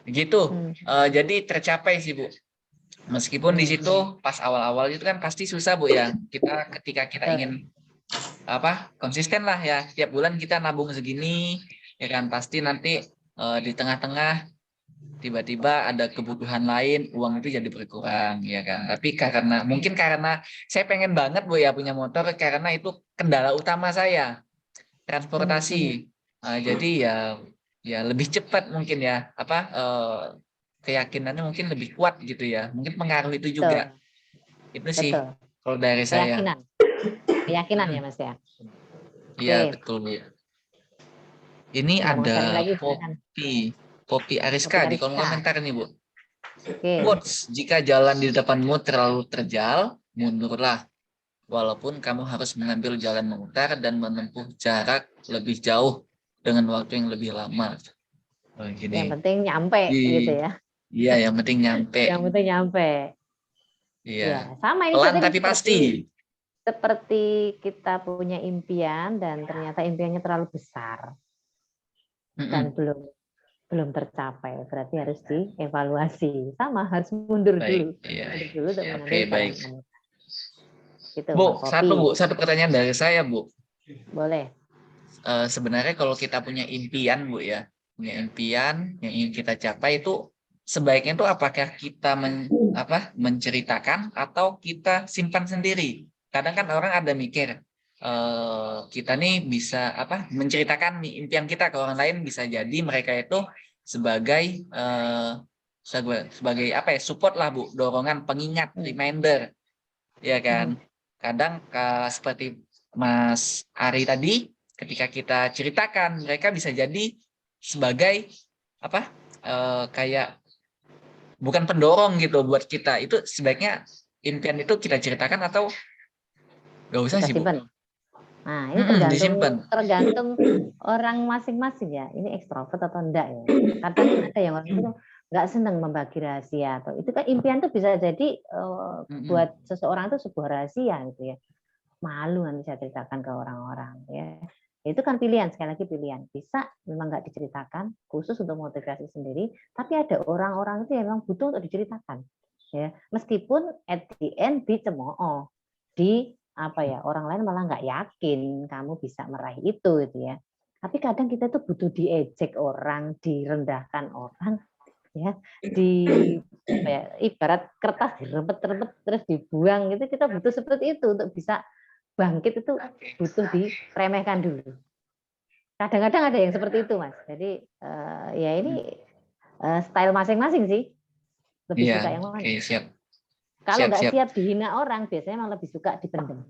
Gitu. Jadi tercapai sih, Bu. Meskipun di situ pas awal-awal itu kan pasti susah, Bu, ya. Ketika kita ingin konsisten lah ya. Tiap bulan kita nabung segini, ya kan, pasti nanti di tengah-tengah tiba-tiba ada kebutuhan lain, uang itu jadi berkurang, ya kan. Tapi mungkin karena saya pengen banget, Bu, ya punya motor karena itu kendala utama saya, transportasi. Jadi ya lebih cepat mungkin ya keyakinannya mungkin lebih kuat gitu ya. Mungkin pengaruh itu juga. Itu sih kalau dari saya. Keyakinan ya, Mas ya. Iya, betul, Bu. Ini Mau sharing ada lagi, silakan. Poppy Ariska di kolom komentar nih, Bu. Oke. Quotes, jika jalan di depanmu terlalu terjal, mundurlah. Walaupun kamu harus mengambil jalan memutar dan menempuh jarak lebih jauh dengan waktu yang lebih lama. Gini. Yang penting nyampe gitu ya. Iya, yang penting nyampe. Yang penting nyampe. Iya. Ya, sama ini Pelan tapi pasti. Seperti kita punya impian dan ternyata impiannya terlalu besar dan belum tercapai, berarti harus dievaluasi. Sama, harus mundur dulu. Iya. Mundur dulu untuk mengambil baik. jalan gitu, Bu, Mas satu pertanyaan dari saya, Bu. Boleh. Sebenarnya kalau kita punya impian, Bu, ya, punya impian yang ingin kita capai itu sebaiknya itu apakah kita menceritakan atau kita simpan sendiri? Kadang kan orang ada mikir kita nih bisa menceritakan nih impian kita ke orang lain, bisa jadi mereka itu sebagai support lah, Bu, dorongan, pengingat, reminder, ya kan. Kadang seperti Mas Ari tadi, ketika kita ceritakan, mereka bisa jadi sebagai kayak bukan pendorong gitu buat kita. Itu sebaiknya impian itu kita ceritakan atau nggak usah sih, Bu? Nah, ini tergantung orang masing-masing ya. Ini ekstrovert atau enggak ya. Kadang ada yang orang itu nggak senang membagi rahasia, atau itu kan impian itu bisa jadi buat seseorang itu sebuah rahasia gitu ya. Malu nanti saya ceritakan ke orang-orang ya. Itu kan pilihan, sekali lagi pilihan. Bisa memang nggak diceritakan khusus untuk motivasi sendiri, tapi ada orang-orang itu yang memang butuh untuk diceritakan ya. Meskipun at the end dicemooh, orang lain malah nggak yakin kamu bisa meraih itu gitu ya. Tapi kadang kita tuh butuh diejek orang, direndahkan orang ya, ibarat kertas dirempet-rempet terus dibuang gitu. Kita butuh seperti itu untuk bisa bangkit, itu butuh diremehkan dulu. Kadang-kadang ada yang seperti itu, Mas. Jadi ya ini style masing-masing sih. Lebih suka yang mana? Siap. Kalau nggak siap dihina orang, biasanya memang lebih suka dipendem.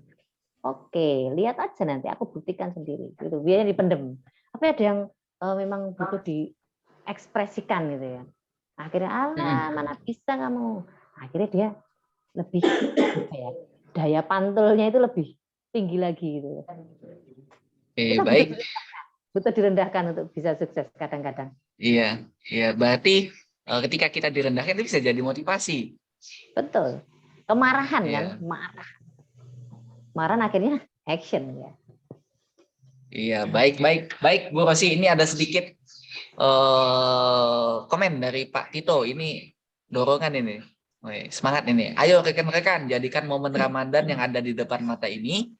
Oke, lihat aja nanti aku buktikan sendiri. Gitu, biasanya dipendem. Tapi ada yang memang butuh diekspresikan gitu ya. Akhirnya mana bisa kamu. Akhirnya dia lebih apa ya, daya pantulnya itu lebih tinggi lagi gitu. Oke, Kita baik. butuh direndahkan untuk bisa sukses kadang-kadang. Iya, iya. Berarti ketika kita direndahkan itu bisa jadi motivasi. Betul. Kemarahan kan, Iya. marah akhirnya action ya. Iya, baik, Bu Rosi. Ini ada sedikit komen dari Pak Tito. Ini dorongan ini. Woi, semangat ini. Ayo rekan-rekan, jadikan momen Ramadan yang ada di depan mata ini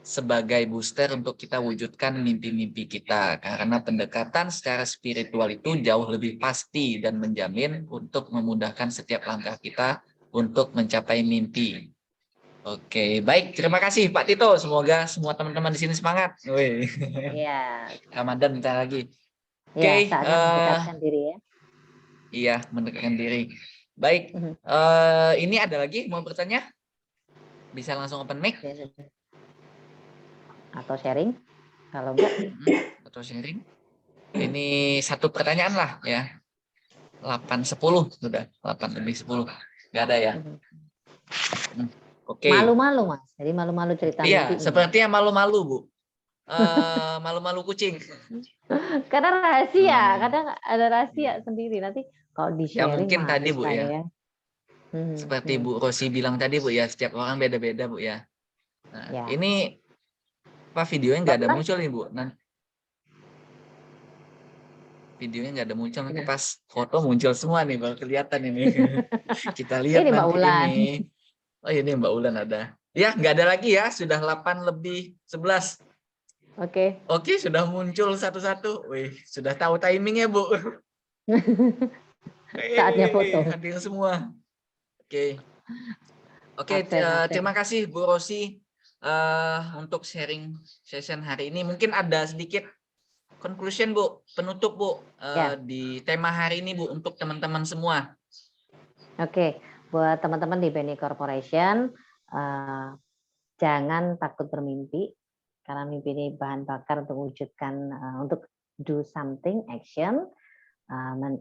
sebagai booster untuk kita wujudkan mimpi-mimpi kita. Karena pendekatan secara spiritual itu jauh lebih pasti dan menjamin untuk memudahkan setiap langkah kita untuk mencapai mimpi. Oke, baik. Terima kasih Pak Tito. Semoga semua teman-teman di sini semangat. Wih. Iya. Ramadan bentar lagi. Oke, saatnya mendekatkan diri ya. Iya, mendekatkan diri. Baik. Ini ada lagi mau bertanya? Bisa langsung open mic? Atau sharing? Kalau enggak? Atau sharing? Ini satu pertanyaan lah ya. 8-10 sudah. 8-10. Nggak ada ya? Oke. Malu-malu Mas. Jadi malu-malu cerita Iya, mimpi. sepertinya malu-malu Bu. Malu-malu kucing. Karena rahasia, kadang ada rahasia sendiri. Nanti kalau di Ya sharing mungkin tadi Bu ya. Seperti Bu Rosi bilang tadi Bu ya, setiap orang beda-beda Bu ya. Nah, Ya. ini apa videonya nggak ada muncul nih Bu? Videonya nggak ada muncul, nanti pas foto muncul semua nih baru kelihatan ini. Kita lihat Ini Mbak nanti Ulan. ini. Oh ini Mbak Ulan ada. Ya nggak ada lagi ya, sudah 8:11. Oke, sudah muncul satu-satu. Wih, sudah tahu timingnya Bu. Saatnya foto. Hadir semua. Oke, Absen. terima kasih Bu Rosi untuk sharing session hari ini. Mungkin ada sedikit conclusion Bu, penutup Bu di tema hari ini Bu untuk teman-teman semua. Oke, buat teman-teman di BNI Corporation, jangan takut bermimpi, karena mimpi ini bahan bakar untuk wujudkan, untuk do something, action,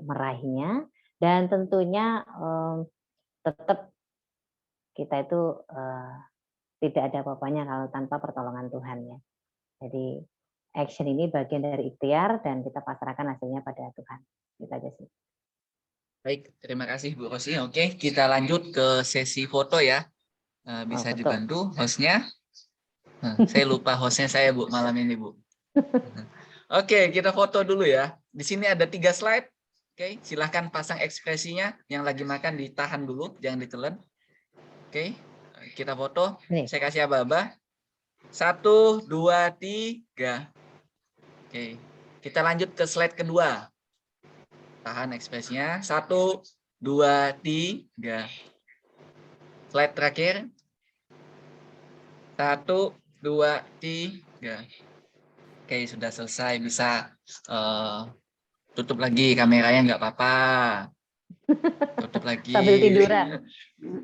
meraihnya, dan tentunya tetap kita itu tidak ada apa-apanya kalau tanpa pertolongan Tuhan ya. Jadi action ini bagian dari ikhtiar dan kita pasrahkan hasilnya pada Tuhan. Itu aja sih. Baik, terima kasih Bu Rosi. Oke, kita lanjut ke sesi foto ya. Bisa dibantu hostnya. Saya lupa hostnya saya Bu malam ini Bu. Oke, kita foto dulu ya. Di sini ada 3 slide. Oke, silahkan pasang ekspresinya. Yang lagi makan ditahan dulu, jangan ditelan. Oke, kita foto. Saya kasih aba-aba. 1, 2, 3. Oke, kita lanjut ke slide kedua. Tahan ekspresinya. 1, 2, 3. Slide terakhir. 1, 2, 3. Oke, sudah selesai. Bisa tutup lagi kameranya, nggak apa-apa. Tutup lagi. Sambil tiduran.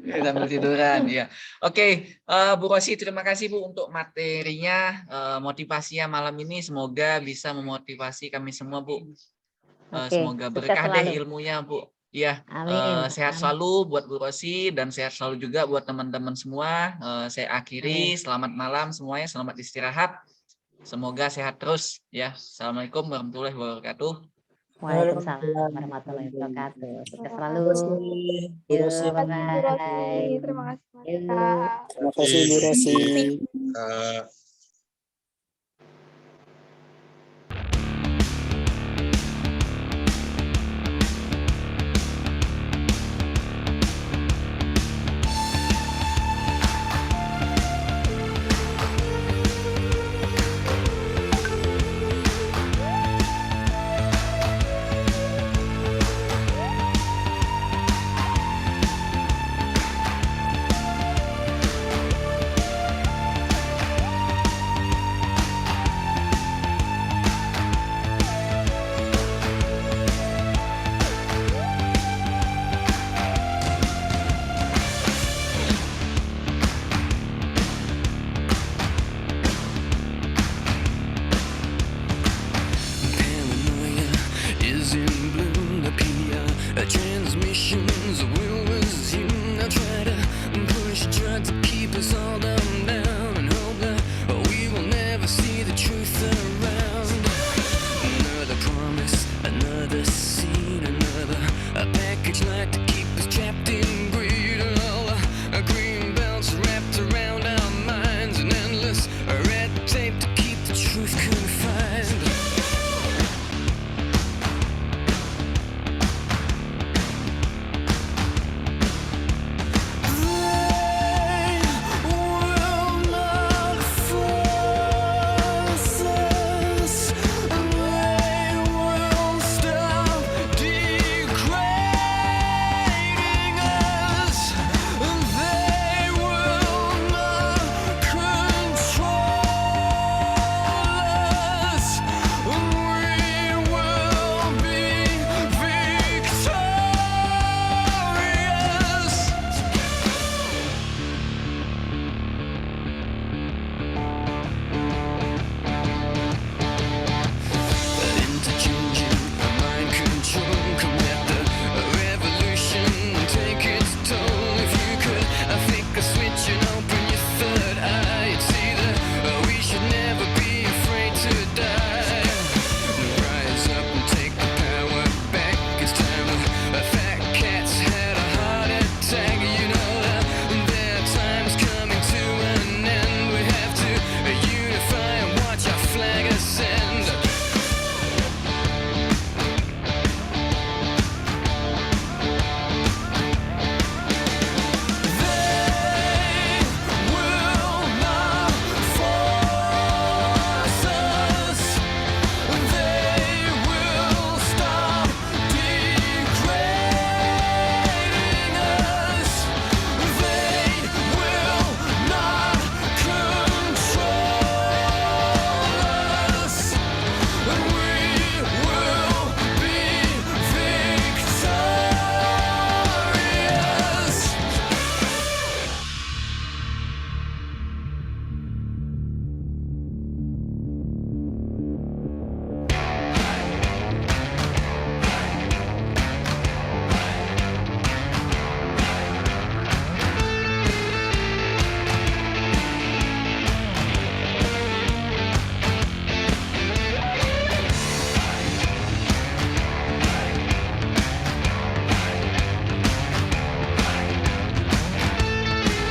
Sambil tiduran, ya. Oke, Bu Rosi, terima kasih Bu untuk materinya, motivasinya malam ini. Semoga bisa memotivasi kami semua Bu. Semoga berkah deh ilmunya Bu. Ya, sehat selalu buat Bu Rosi dan sehat selalu juga buat teman-teman semua. Saya akhiri, selamat malam semuanya, selamat istirahat. Semoga sehat terus ya. Assalamualaikum warahmatullahi wabarakatuh. Waalaikumsalam warahmatullahi wabarakatuh. Sukses selalu. Bye-bye. Terima kasih. Terima kasih Bu Rosi.